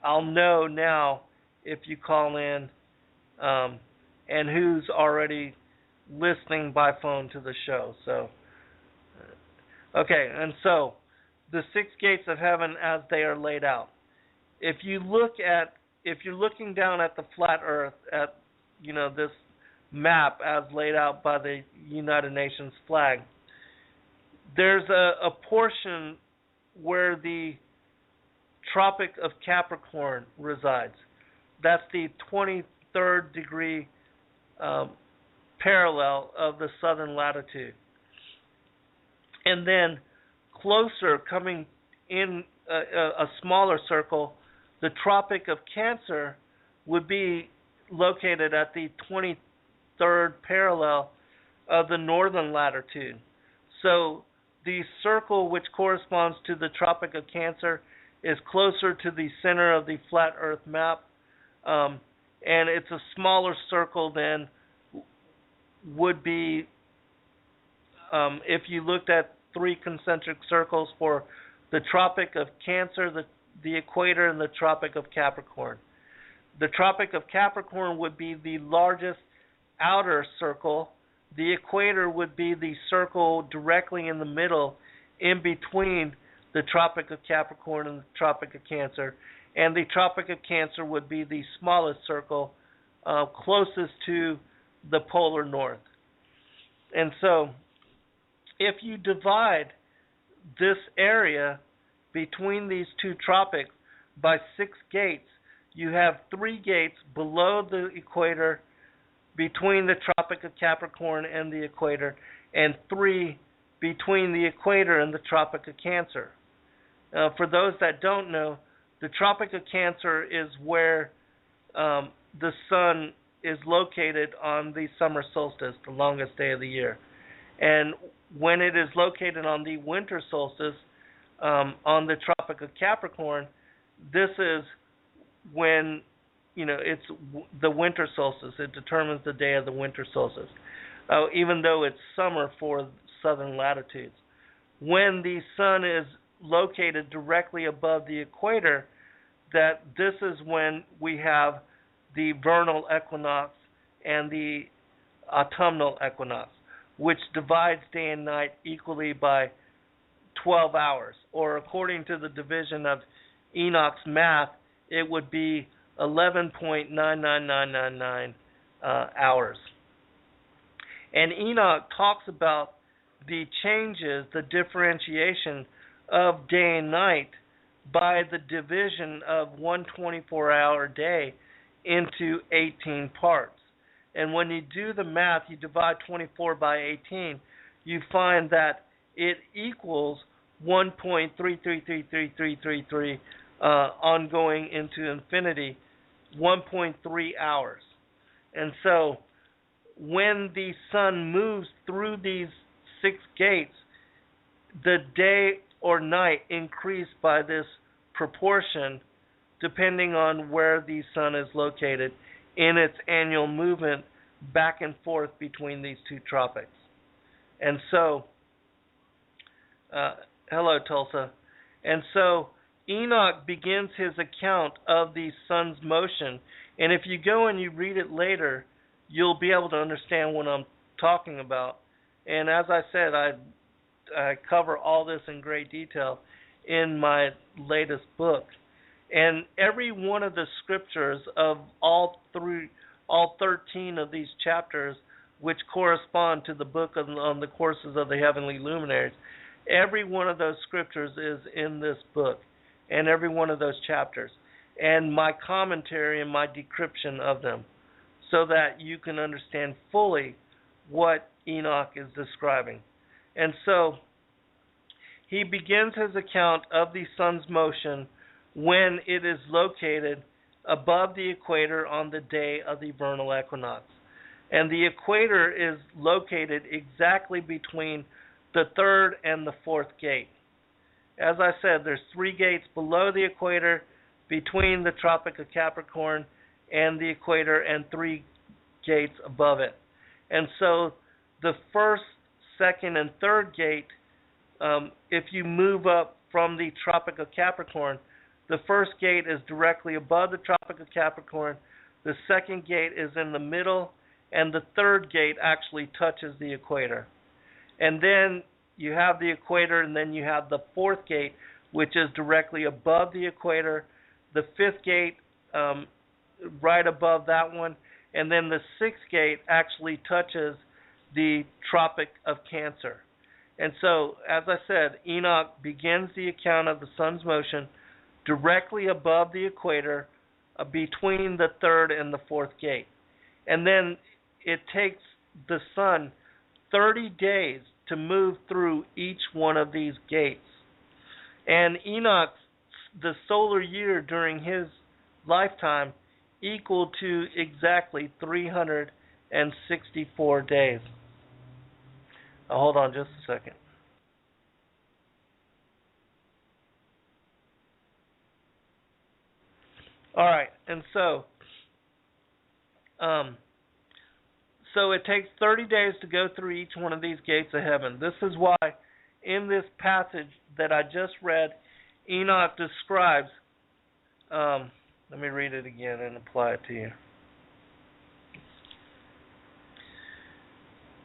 I'll know now if you call in and who's already listening by phone to the show. So, okay, and so the 6 gates of heaven as they are laid out. If you're looking down at the flat earth, at this map as laid out by the United Nations flag, there's a portion where the Tropic of Capricorn resides. That's the 23rd degree parallel of the southern latitude. And then closer, coming in a smaller circle, The Tropic of Cancer would be located at the 23rd parallel of the northern latitude. So the circle which corresponds to the Tropic of Cancer is closer to the center of the flat Earth map, and it's a smaller circle than would be if you looked at three concentric circles for the Tropic of Cancer, the equator, and the Tropic of Capricorn. The Tropic of Capricorn would be the largest outer circle. The equator would be the circle directly in the middle, in between the Tropic of Capricorn and the Tropic of Cancer. And the Tropic of Cancer would be the smallest circle, closest to the polar north. And so, if you divide this area between these two tropics by 6 gates, you have 3 gates below the equator between the Tropic of Capricorn and the equator, and 3 between the equator and the Tropic of Cancer. For those that don't know, the Tropic of Cancer is where the sun is located on the summer solstice, the longest day of the year. And when it is located on the winter solstice, on the Tropic of Capricorn, this is when, it's the winter solstice. It determines the day of the winter solstice, even though it's summer for southern latitudes. When the sun is located directly above the equator, that this is when we have the vernal equinox and the autumnal equinox, which divides day and night equally by 12 hours, or according to the division of Enoch's math, it would be 11.99999 hours. And Enoch talks about the changes, the differentiation of day and night by the division of one 24-hour day into 18 parts. And when you do the math, you divide 24 by 18, you find that it equals 1.333333 ongoing into infinity, 1.3 hours. And so when the sun moves through these 6 gates, the day or night increase by this proportion depending on where the sun is located in its annual movement back and forth between these two tropics. And so, hello Tulsa. And so Enoch begins his account of the sun's motion, and if you go and you read it later, you'll be able to understand what I'm talking about. And as I said, I cover all this in great detail in my latest book. And every one of the scriptures of all 13 of these chapters, which correspond to the book on the courses of the heavenly luminaries, every one of those scriptures is in this book, and every one of those chapters, and my commentary and my decryption of them, so that you can understand fully what Enoch is describing. And so he begins his account of the sun's motion when it is located above the equator on the day of the vernal equinox. And the equator is located exactly between the 3rd and the 4th gate. As I said, there's 3 gates below the equator between the Tropic of Capricorn and the equator, and 3 gates above it. And so the 1st, 2nd, and 3rd gate, if you move up from the Tropic of Capricorn, the 1st gate is directly above the Tropic of Capricorn, the 2nd gate is in the middle, and the 3rd gate actually touches the equator. And then you have the equator, and then you have the 4th gate, which is directly above the equator, the 5th gate right above that one, and then the 6th gate actually touches the Tropic of Cancer. And so, as I said, Enoch begins the account of the sun's motion directly above the equator, between the 3rd and the 4th gate. And then it takes the sun 30 days to move through each one of these gates. And Enoch the solar year during his lifetime equal to exactly 364 days. Hold on just a second. All right, and so it takes 30 days to go through each one of these gates of heaven. This is why in this passage that I just read, Enoch describes, let me read it again and apply it to you.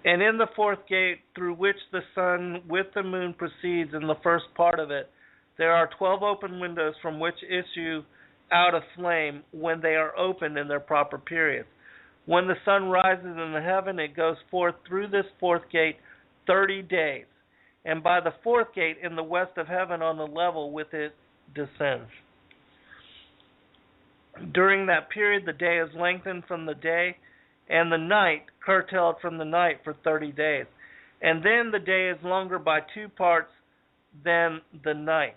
And in the fourth gate, through which the sun with the moon proceeds in the first part of it, there are 12 open windows from which issue out a flame when they are opened in their proper periods. When the sun rises in the heaven, it goes forth through this fourth gate 30 days, and by the fourth gate in the west of heaven on the level with it descends. During that period, the day is lengthened from the day, and the night curtailed from the night for 30 days. And then the day is longer by 2 parts than the night.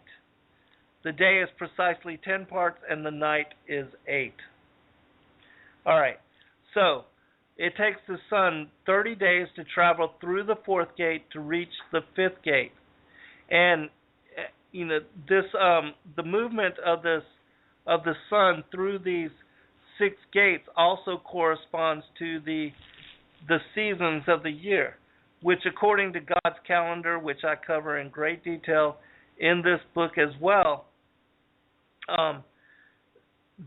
The day is precisely 10 parts, and the night is 8. All right. So, it takes the sun 30 days to travel through the fourth gate to reach the fifth gate. And this the movement of the sun through these 6 gates also corresponds to the seasons of the year, which according to God's calendar, which I cover in great detail in this book as well,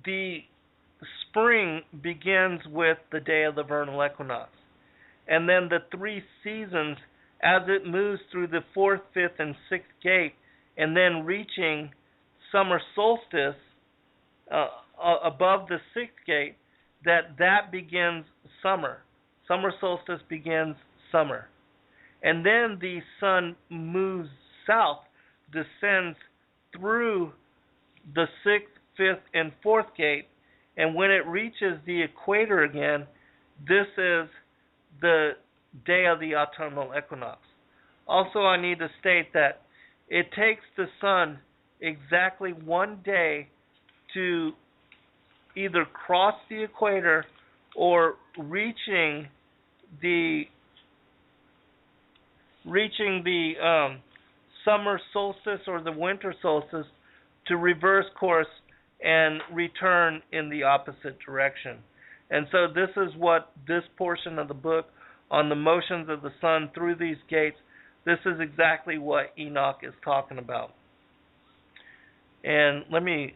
the spring begins with the day of the vernal equinox. And then the 3 seasons, as it moves through the 4th, 5th, and 6th gate, and then reaching summer solstice above the 6th gate, that begins summer. Summer solstice begins summer. And then the sun moves south, descends through the 6th, 5th, and 4th gate, and when it reaches the equator again, this is the day of the autumnal equinox. Also, I need to state that it takes the sun exactly 1 day to either cross the equator or reaching the summer solstice or the winter solstice to reverse course and return in the opposite direction. And so this is what this portion of the book on the motions of the sun through these gates, this is exactly what Enoch is talking about. And let me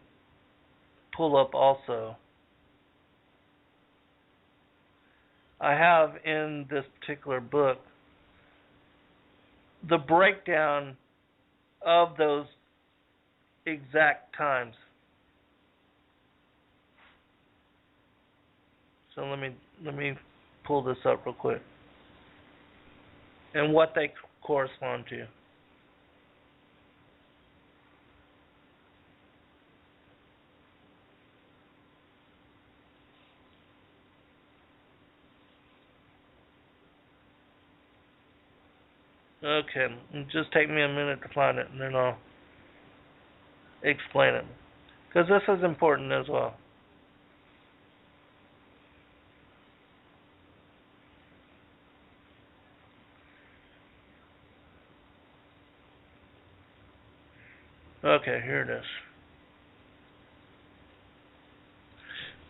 pull up also. I have in this particular book the breakdown of those exact times. So let me pull this up real quick. And what they correspond to. Okay, just take me a minute to find it, and then I'll explain it. Because this is important as well. Okay, here it is.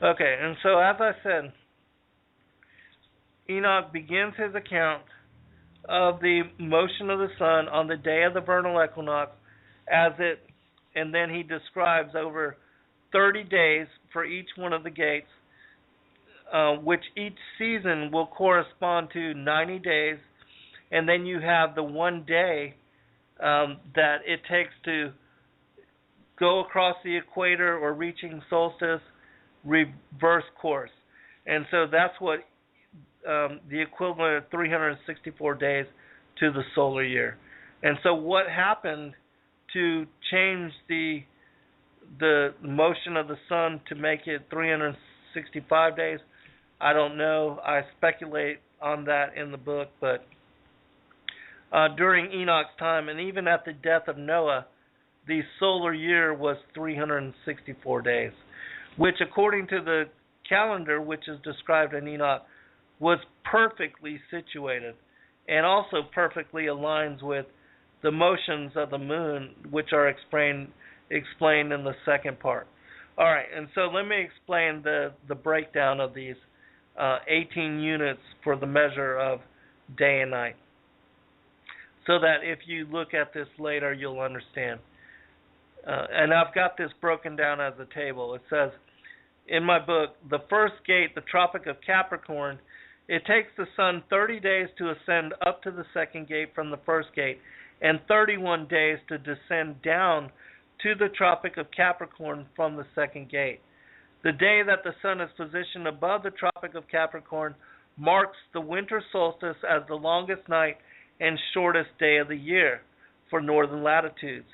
Okay, and so as I said, Enoch begins his account of the motion of the sun on the day of the vernal equinox and then he describes over 30 days for each one of the gates, which each season will correspond to 90 days, and then you have the 1 day that it takes to go across the equator or reaching solstice, reverse course. And so that's what the equivalent of 364 days to the solar year. And so what happened to change the motion of the sun to make it 365 days, I don't know. I speculate on that in the book, but during Enoch's time, and even at the death of Noah, the solar year was 364 days, which according to the calendar, which is described in Enoch, was perfectly situated and also perfectly aligns with the motions of the moon, which are explained in the second part. All right, and so let me explain the breakdown of these 18 units for the measure of day and night, so that if you look at this later, you'll understand. And I've got this broken down as a table. It says in my book, the first gate, the Tropic of Capricorn, it takes the sun 30 days to ascend up to the second gate from the first gate, and 31 days to descend down to the Tropic of Capricorn from the second gate. The day that the sun is positioned above the Tropic of Capricorn marks the winter solstice as the longest night and shortest day of the year for northern latitudes.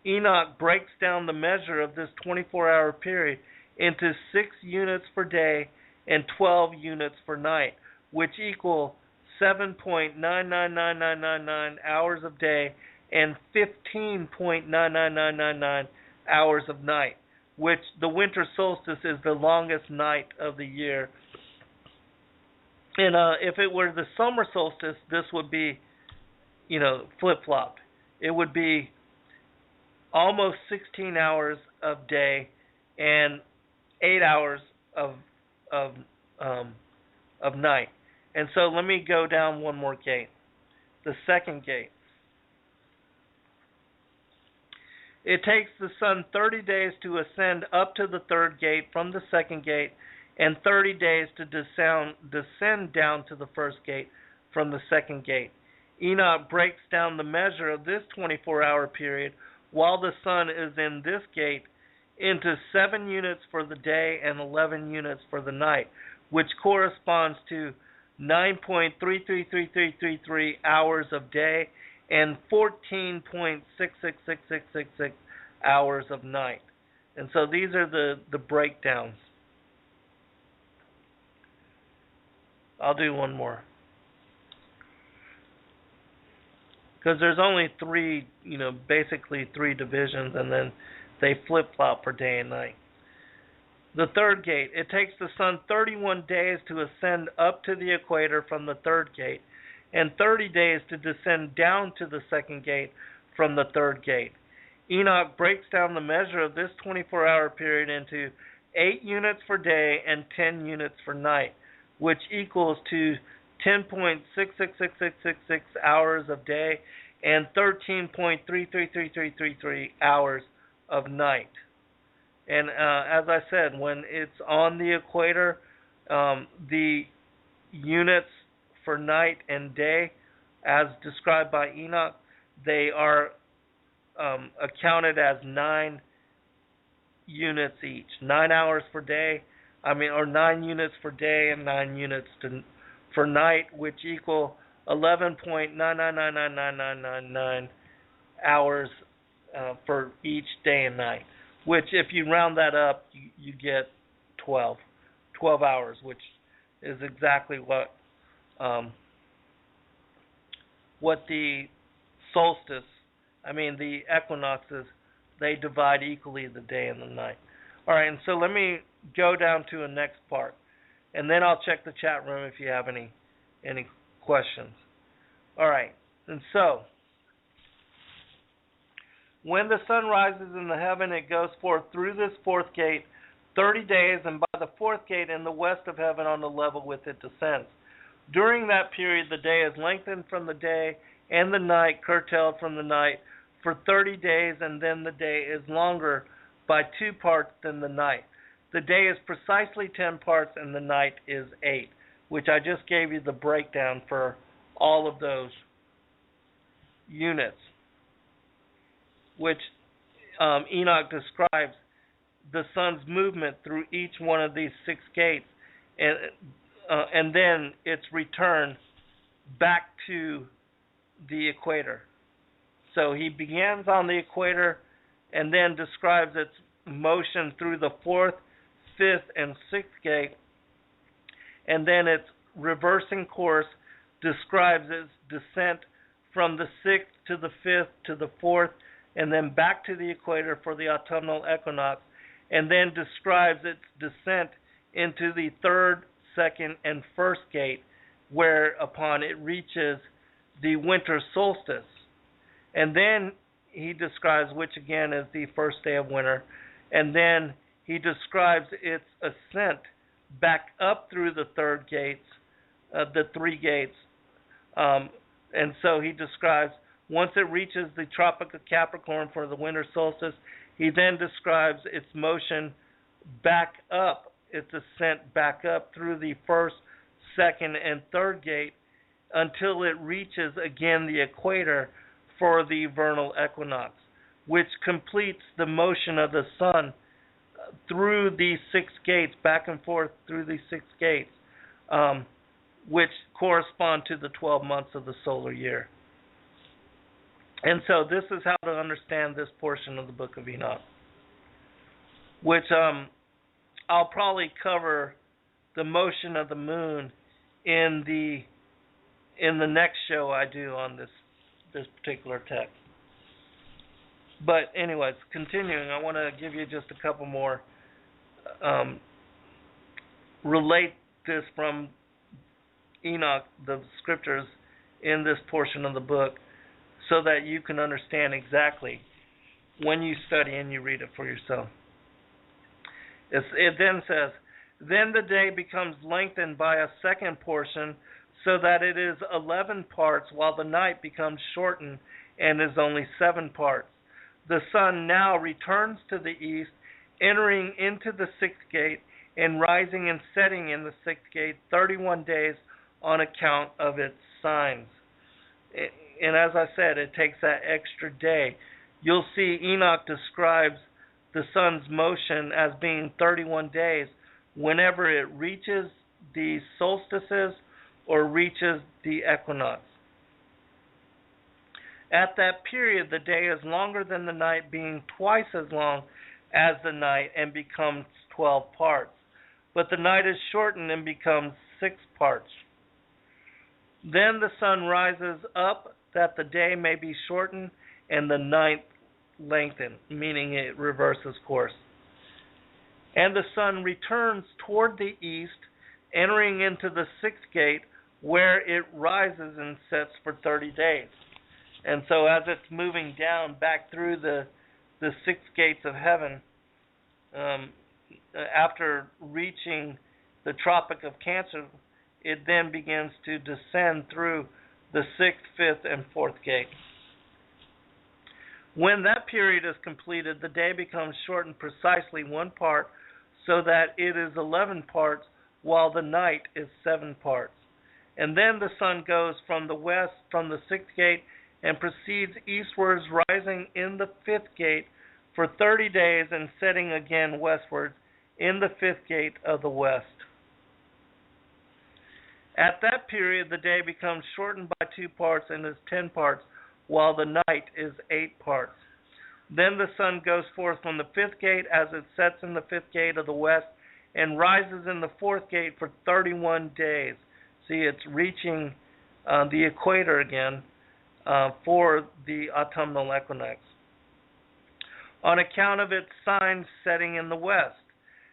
Enoch breaks down the measure of this 24-hour period into 6 units for day and 12 units for night, which equal 7.999999 hours of day and 15.99999 hours of night, which the winter solstice is the longest night of the year. And if it were the summer solstice, this would be, flip-flopped. It would be almost 16 hours of day and 8 hours of night. And so let me go down one more gate. The second gate. It takes the sun 30 days to ascend up to the third gate from the second gate, and 30 days to descend down to the first gate from the second gate. Enoch breaks down the measure of this 24-hour period while the sun is in this gate into 7 units for the day and 11 units for the night, which corresponds to 9.333333 hours of day and 14.666666 hours of night. And so these are the breakdowns. I'll do one more, because there's only basically three divisions, and then they flip-flop for day and night. The third gate, it takes the sun 31 days to ascend up to the equator from the third gate, and 30 days to descend down to the second gate from the third gate. Enoch breaks down the measure of this 24-hour period into 8 units for day and 10 units for night, which equals to 10.666666 hours of day and 13.333333 hours of night. And as I said, when it's on the equator, the units for night and day, as described by Enoch, they are accounted as 9 units each. 9 hours for day, or 9 units for day and 9 units for night, which equal 11.9999999 hours for each day and night. Which, if you round that up, you get 12 hours, which is exactly what the solstice, the equinoxes, they divide equally the day and the night. All right, and so let me go down to the next part, and then I'll check the chat room if you have any questions. All right, and so when the sun rises in the heaven, it goes forth through this fourth gate 30 days, and by the fourth gate in the west of heaven on the level with it descends. During that period, the day is lengthened from the day, and the night curtailed from the night for 30 days, and then the day is longer by 2 parts than the night. The day is precisely 10 parts, and the night is 8, which I just gave you the breakdown for all of those units, which Enoch describes the sun's movement through each one of these 6 gates, and then its return back to the equator. So he begins on the equator and then describes its motion through the 4th, 5th, and 6th gate, and then its reversing course describes its descent from the 6th to the 5th to the 4th, and then back to the equator for the autumnal equinox, and then describes its descent into the third, second, and first gate, whereupon it reaches the winter solstice. And then he describes, which again is the first day of winter, and then he describes its ascent back up through the third gates, the three gates. And so he describes, once it reaches the Tropic of Capricorn for the winter solstice, he then describes its motion back up, its ascent back up through the first, second, and third gate until it reaches again the equator for the vernal equinox, which completes the motion of the sun through these six gates, back and forth through these six gates, which correspond to the 12 months of the solar year. And so this is how to understand this portion of the Book of Enoch, which I'll probably cover the motion of the moon in the next show I do on this particular text. But anyways, continuing, I want to give you just a couple more, relate this from Enoch, the scriptures in this portion of the book, so that you can understand exactly when you study and you read it for yourself. It then says, then the day becomes lengthened by a second portion, so that it is 11 parts, while the night becomes shortened and is only 7 parts. The sun now returns to the east, entering into the sixth gate, and rising and setting in the sixth gate 31 days on account of its signs. And as I said, it takes that extra day. You'll see Enoch describes the sun's motion as being 31 days whenever it reaches the solstices or reaches the equinox. At that period, the day is longer than the night, being twice as long as the night, and becomes 12 parts. But the night is shortened and becomes 6 parts. Then the sun rises up that the day may be shortened and the night lengthened, meaning it reverses course. And the sun returns toward the east, entering into the sixth gate, where it rises and sets for 30 days. And so as it's moving down back through the 6 gates of heaven, after reaching the Tropic of Cancer, it then begins to descend through the 6th, 5th, and 4th gate. When that period is completed, the day becomes shortened precisely 1 part, so that it is 11 parts, while the night is 7 parts. And then the sun goes from the west, from the 6th gate, and proceeds eastwards, rising in the 5th gate for 30 days, and setting again westwards in the 5th gate of the west. At that period, the day becomes shortened by 2 parts and is 10 parts, while the night is 8 parts. Then the sun goes forth from the 5th gate as it sets in the 5th gate of the west, and rises in the 4th gate for 31 days. See, it's reaching the equator again for the autumnal equinox, on account of its signs setting in the west.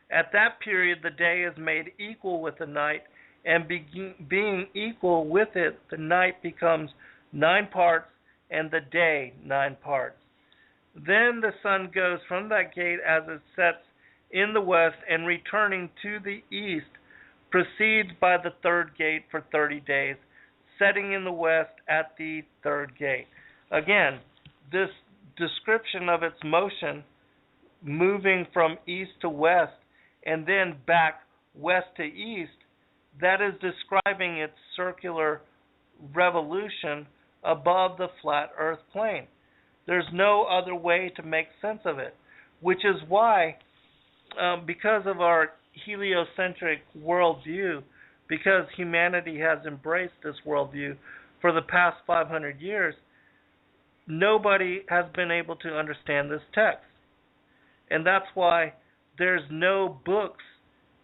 At that period, the day is made equal with the night, and being equal with it, the night becomes 9 parts, and the day 9 parts. Then the sun goes from that gate as it sets in the west, and returning to the east, proceeds by the 3rd gate for 30 days, setting in the west at the 3rd gate. Again, this description of its motion, moving from east to west, and then back west to east, that is describing its circular revolution above the flat earth plane. There's no other way to make sense of it, which is why, because of our heliocentric worldview, because humanity has embraced this worldview for the past 500 years, nobody has been able to understand this text. And that's why there's no books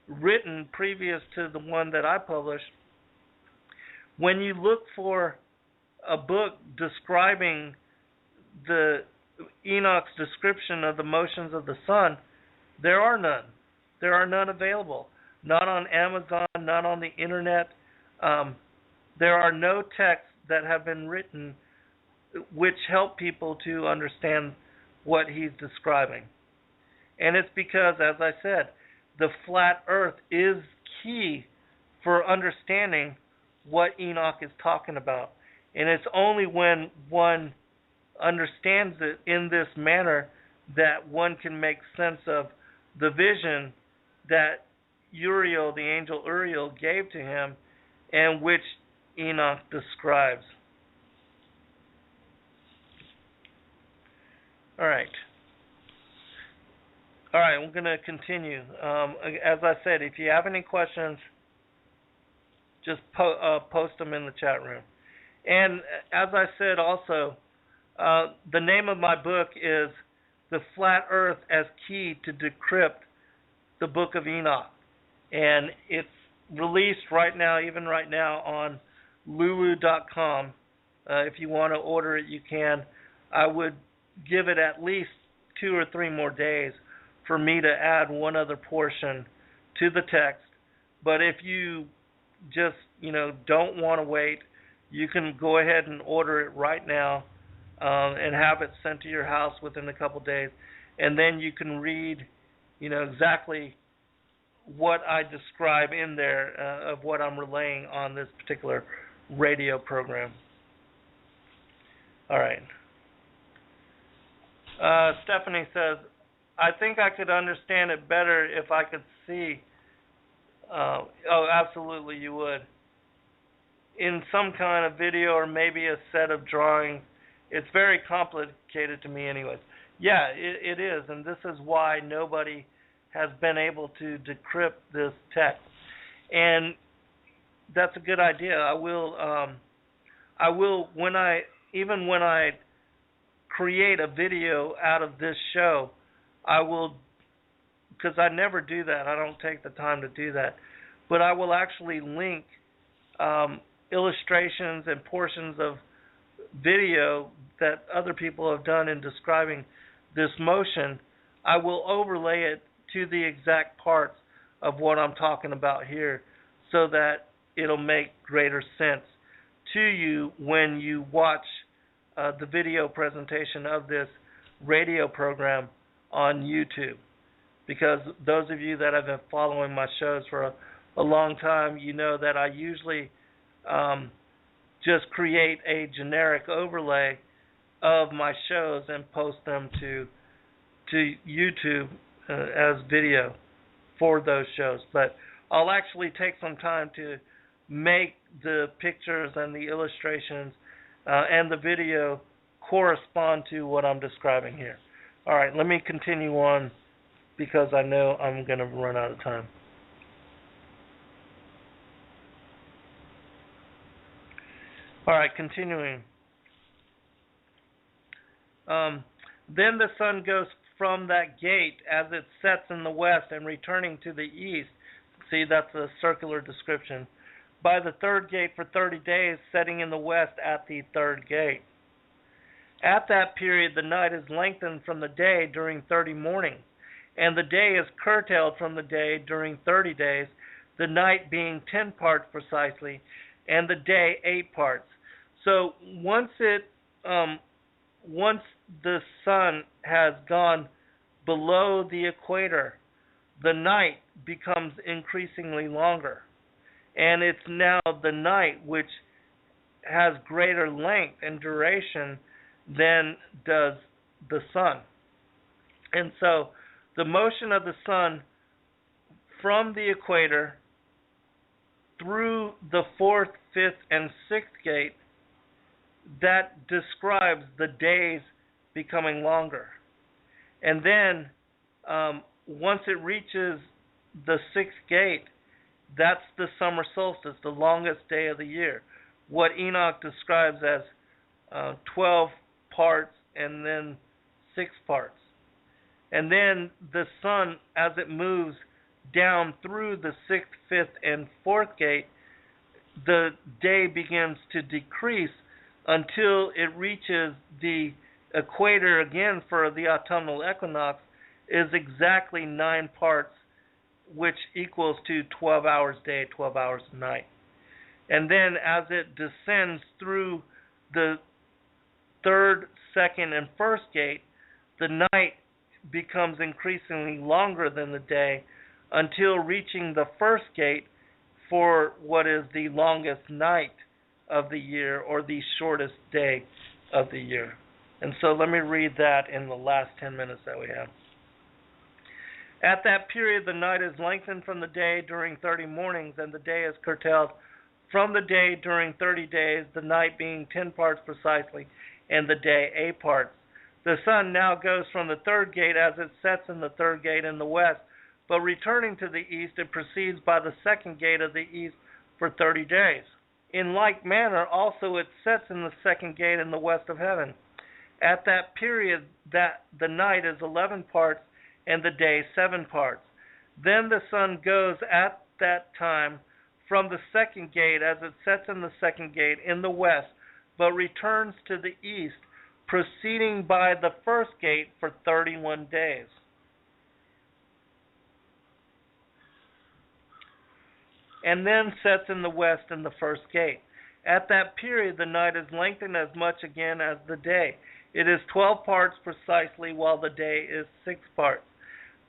written previous to the one that I published. When you look for a book describing the Enoch's description of the motions of the sun, there are none. There are none available. Not on Amazon, not on the internet. There are no texts that have been written which help people to understand what he's describing. And it's because, as I said, the flat earth is key for understanding what Enoch is talking about. And it's only when one understands it in this manner that one can make sense of the vision that Uriel, the angel Uriel, gave to him, and which Enoch describes. All right, I'm going to continue. As I said, if you have any questions, just post them in the chat room. And as I said also, the name of my book is The Flat Earth as Key to Decrypt the Book of Enoch. And it's released right now, even right now, on lulu.com. If you want to order it, you can. I would give it at least 2 or 3 more days for me to add one other portion to the text. But if you just, don't want to wait, you can go ahead and order it right now and have it sent to your house within a couple days. And then you can read, exactly what I describe in there of what I'm relaying on this particular radio program. All right. Stephanie says, I think I could understand it better if I could see. Oh, absolutely you would. In some kind of video or maybe a set of drawings. It's very complicated to me anyways. Yeah, it is, and this is why nobody has been able to decrypt this text. And that's a good idea. I will when I create a video out of this show, I will, because I never do that. I don't take the time to do that. But I will actually link illustrations and portions of video that other people have done in describing this motion. I will overlay it to the exact parts of what I'm talking about here so that it'll make greater sense to you when you watch the video presentation of this radio program on YouTube. Because those of you that have been following my shows for a long time, you know that I usually just create a generic overlay of my shows and post them to YouTube as video for those shows. But I'll actually take some time to make the pictures and the illustrations and the video correspond to what I'm describing here. All right, let me continue on because I know I'm going to run out of time. All right, continuing. Then the sun goes from that gate as it sets in the west and returning to the east. See, that's a circular description. By the third gate for 30 days, setting in the west at the third gate. At that period, the night is lengthened from the day during 30 mornings, and the day is curtailed from the day during 30 days, the night being 10 parts precisely, and the day 8 parts. So once the sun has gone below the equator, the night becomes increasingly longer. And it's now the night which has greater length and duration than does the sun. And so the motion of the sun from the equator through the 4th, 5th, and 6th gate, that describes the days becoming longer. And then once it reaches the 6th gate, that's the summer solstice, the longest day of the year. What Enoch describes as 12 parts and then 6 parts. And then the sun, as it moves down through the 6th, 5th, and 4th gate, the day begins to decrease until it reaches the equator, again, for the autumnal equinox, is exactly 9 parts, which equals to 12 hours day, 12 hours night. And then as it descends through the third, second, and first gate, the night becomes increasingly longer than the day until reaching the first gate for what is the longest night of the year, or the shortest day of the year. And so let me read that in the last 10 minutes that we have. At that period, the night is lengthened from the day during 30 mornings, and the day is curtailed from the day during 30 days, the night being 10 parts precisely, and the day 8 parts. The sun now goes from the third gate as it sets in the third gate in the west, but returning to the east, it proceeds by the second gate of the east for 30 days. In like manner, also it sets in the second gate in the west of heaven. At that period, that the night is 11 parts, and the day 7 parts. Then the sun goes at that time from the second gate as it sets in the second gate in the west, but returns to the east, proceeding by the first gate for 31 days. And then sets in the west in the first gate. At that period, the night is lengthened as much again as the day. It is 12 parts precisely, while the day is 6 parts.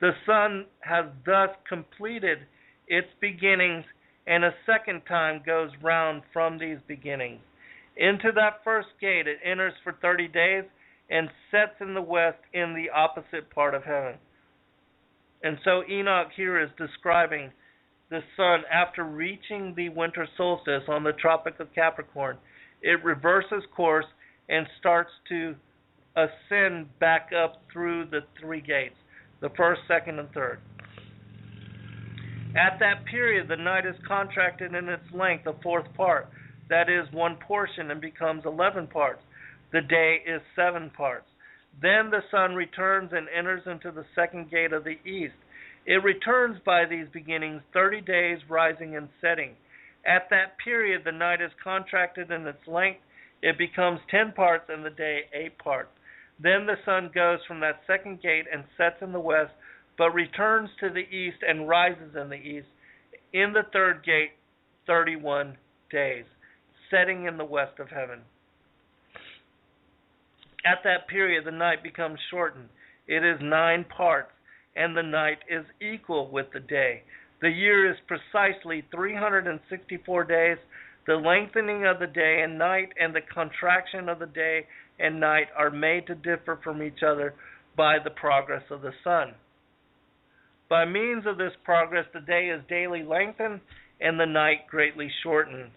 The sun has thus completed its beginnings, and a second time goes round from these beginnings. Into that first gate it enters for 30 days, and sets in the west in the opposite part of heaven. And so Enoch here is describing the sun after reaching the winter solstice on the Tropic of Capricorn. It reverses course and starts to ascend back up through the 3 gates, the first, second, and third. At that period, the night is contracted in its length a 4th part, that is, 1 portion, and becomes 11 parts. The day is 7 parts. Then the sun returns and enters into the second gate of the east. It returns by these beginnings 30 days, rising and setting. At that period, the night is contracted in its length. It becomes 10 parts, and the day 8 parts. Then the sun goes from that second gate and sets in the west, but returns to the east and rises in the east. In the third gate, 31 days, setting in the west of heaven. At that period, the night becomes shortened. It is 9 parts, and the night is equal with the day. The year is precisely 364 days. The lengthening of the day and night and the contraction of the day and night are made to differ from each other by the progress of the sun. By means of this progress, the day is daily lengthened and the night greatly shortened.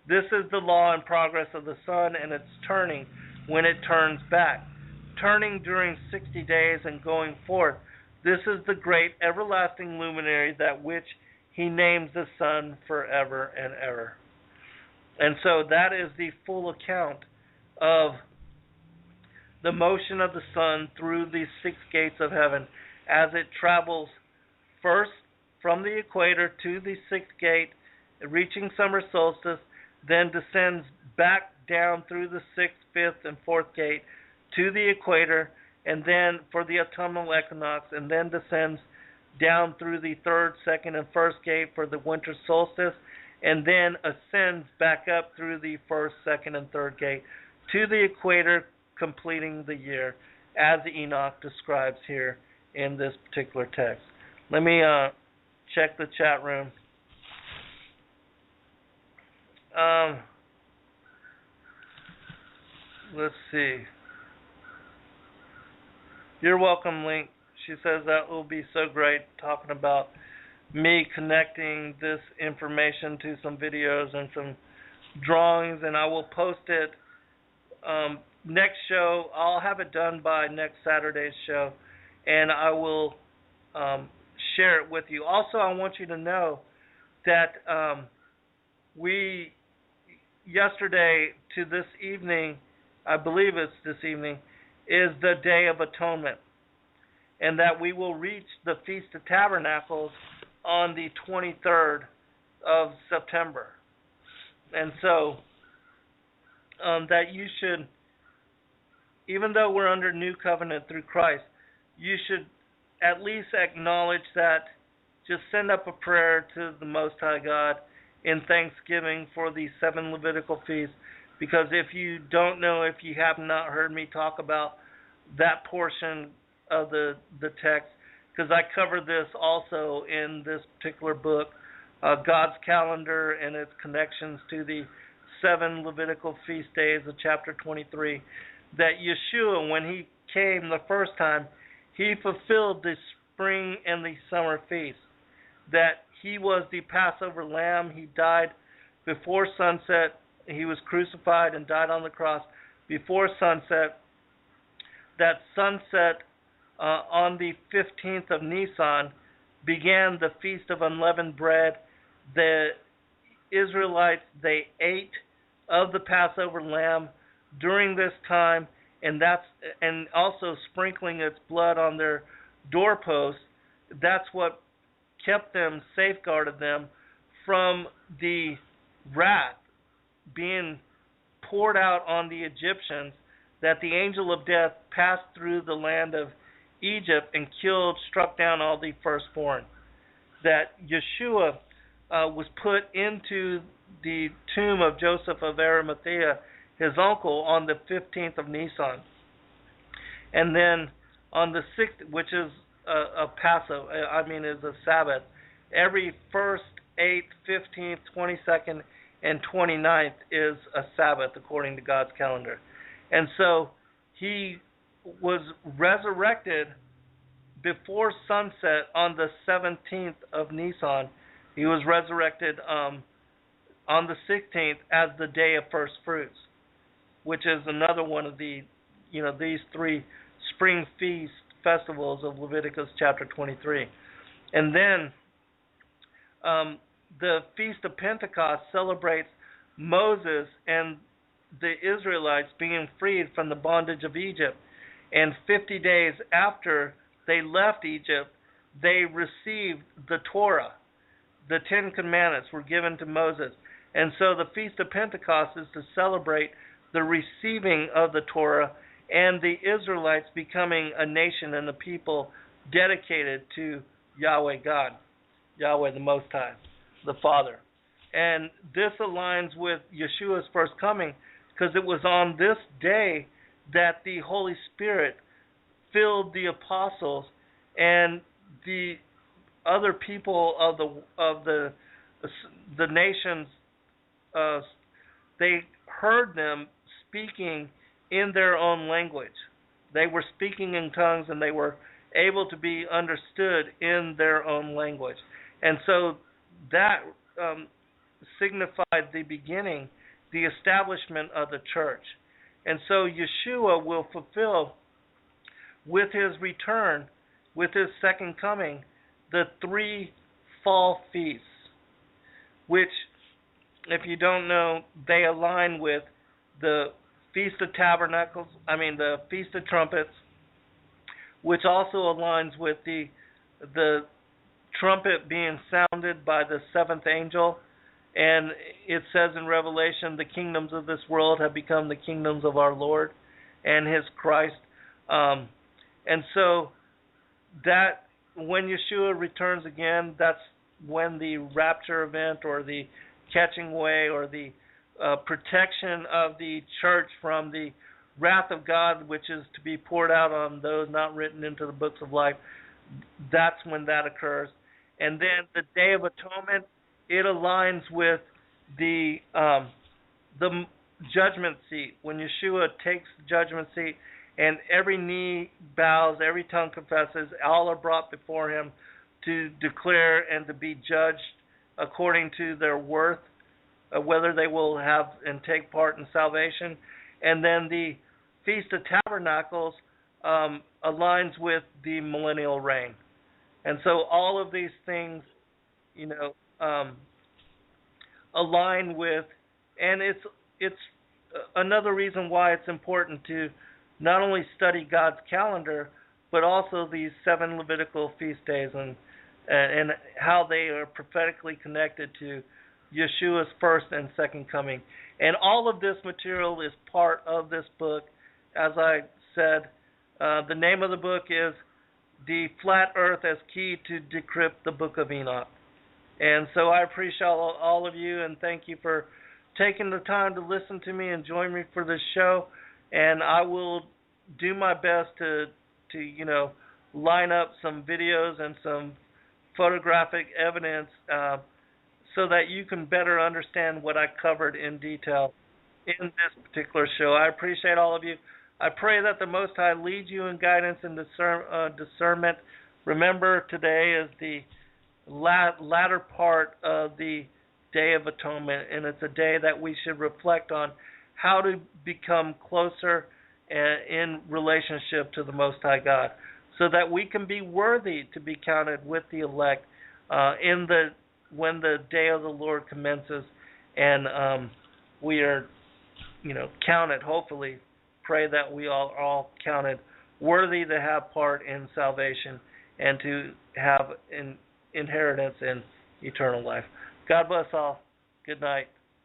This is the law and progress of the sun and its turning when it turns back, turning during 60 days and going forth. This is the great everlasting luminary that which he names the sun forever and ever. And so that is the full account of the motion of the sun through the 6 gates of heaven as it travels first from the equator to the 6th gate, reaching summer solstice, then descends back down through the 6th, 5th, and 4th gate to the equator, and then for the autumnal equinox, and then descends down through the 3rd, 2nd, and 1st gate for the winter solstice, and then ascends back up through the 1st, 2nd, and 3rd gate to the equator, completing the year, as Enoch describes here in this particular text. Let me check the chat room. Let's see. You're welcome, Link. She says that will be so great, talking about me connecting this information to some videos and some drawings, and I will post it next show. I'll have it done by next Saturday's show, and I will share it with you. Also, I want you to know that we, yesterday to this evening, I believe it's this evening, is the Day of Atonement, and that we will reach the Feast of Tabernacles on the 23rd of September. And so that you should even though we're under new covenant through Christ, you should at least acknowledge that. Just send up a prayer to the Most High God in thanksgiving for these 7 Levitical feasts, because if you don't know, if you have not heard me talk about that portion of the text, because I cover this also in this particular book, God's calendar and its connections to the 7 Levitical feast days of chapter 23, that Yeshua, when he came the first time, he fulfilled the spring and the summer feasts, that he was the Passover lamb. He died before sunset. He was crucified and died on the cross before sunset. That sunset on the 15th of Nisan began the Feast of Unleavened Bread. The Israelites, they ate of the Passover lamb during this time, and also sprinkling its blood on their doorposts. That's what kept them, safeguarded them from the wrath being poured out on the Egyptians, that the angel of death passed through the land of Egypt and struck down all the firstborn. That Yeshua was put into the tomb of Joseph of Arimathea, his uncle, on the 15th of Nisan. And then on the 6th, which is a Passover, is a Sabbath, every 1st, 8th, 15th, 22nd, and 29th is a Sabbath according to God's calendar. And so he was resurrected before sunset on the 17th of Nisan. He was resurrected on the 16th as the day of first fruits, which is another one of the, these 3 spring feast festivals of Leviticus chapter 23. And then the Feast of Pentecost celebrates Moses and the Israelites being freed from the bondage of Egypt. And 50 days after they left Egypt, they received the Torah. The 10 Commandments were given to Moses. And so the Feast of Pentecost is to celebrate the receiving of the Torah and the Israelites becoming a nation and a people dedicated to Yahweh God, Yahweh the Most High, the Father. And this aligns with Yeshua's first coming, because it was on this day that the Holy Spirit filled the apostles and the other people of the nations. They heard them speaking in their own language. They were speaking in tongues, and they were able to be understood in their own language. And so that signified the beginning, the establishment of the church. And so Yeshua will fulfill, with his return, with his second coming, the 3 fall feasts, which, if you don't know, they align with the Feast of Tabernacles, the Feast of Trumpets, which also aligns with the trumpet being sounded by the 7th angel. And it says in Revelation, the kingdoms of this world have become the kingdoms of our Lord and his Christ. And so that when Yeshua returns again, that's when the rapture event, or the catching away, or the protection of the church from the wrath of God, which is to be poured out on those not written into the books of life, that's when that occurs. And then the Day of Atonement, it aligns with the judgment seat, when Yeshua takes the judgment seat, and every knee bows, every tongue confesses, all are brought before him to declare and to be judged according to their worth, whether they will have and take part in salvation. And then the Feast of Tabernacles aligns with the millennial reign. And so all of these things, align with, and it's another reason why it's important to not only study God's calendar, but also these 7 Levitical feast days and how they are prophetically connected to Yeshua's first and second coming. And all of this material is part of this book. As I said, the name of the book is The Flat Earth as Key to Decrypt the Book of Enoch. And so I appreciate all of you, and thank you for taking the time to listen to me and join me for this show. And I will do my best to line up some videos and some photographic evidence so that you can better understand what I covered in detail in this particular show. I appreciate all of you. I pray that the Most High leads you in guidance and discernment. Remember, today is the latter part of the Day of Atonement, and it's a day that we should reflect on how to become closer in relationship to the Most High God, so that we can be worthy to be counted with the elect when the day of the Lord commences, and we are, counted. Hopefully, pray that we are all counted worthy to have part in salvation and to have an inheritance in eternal life. God bless all. Good night.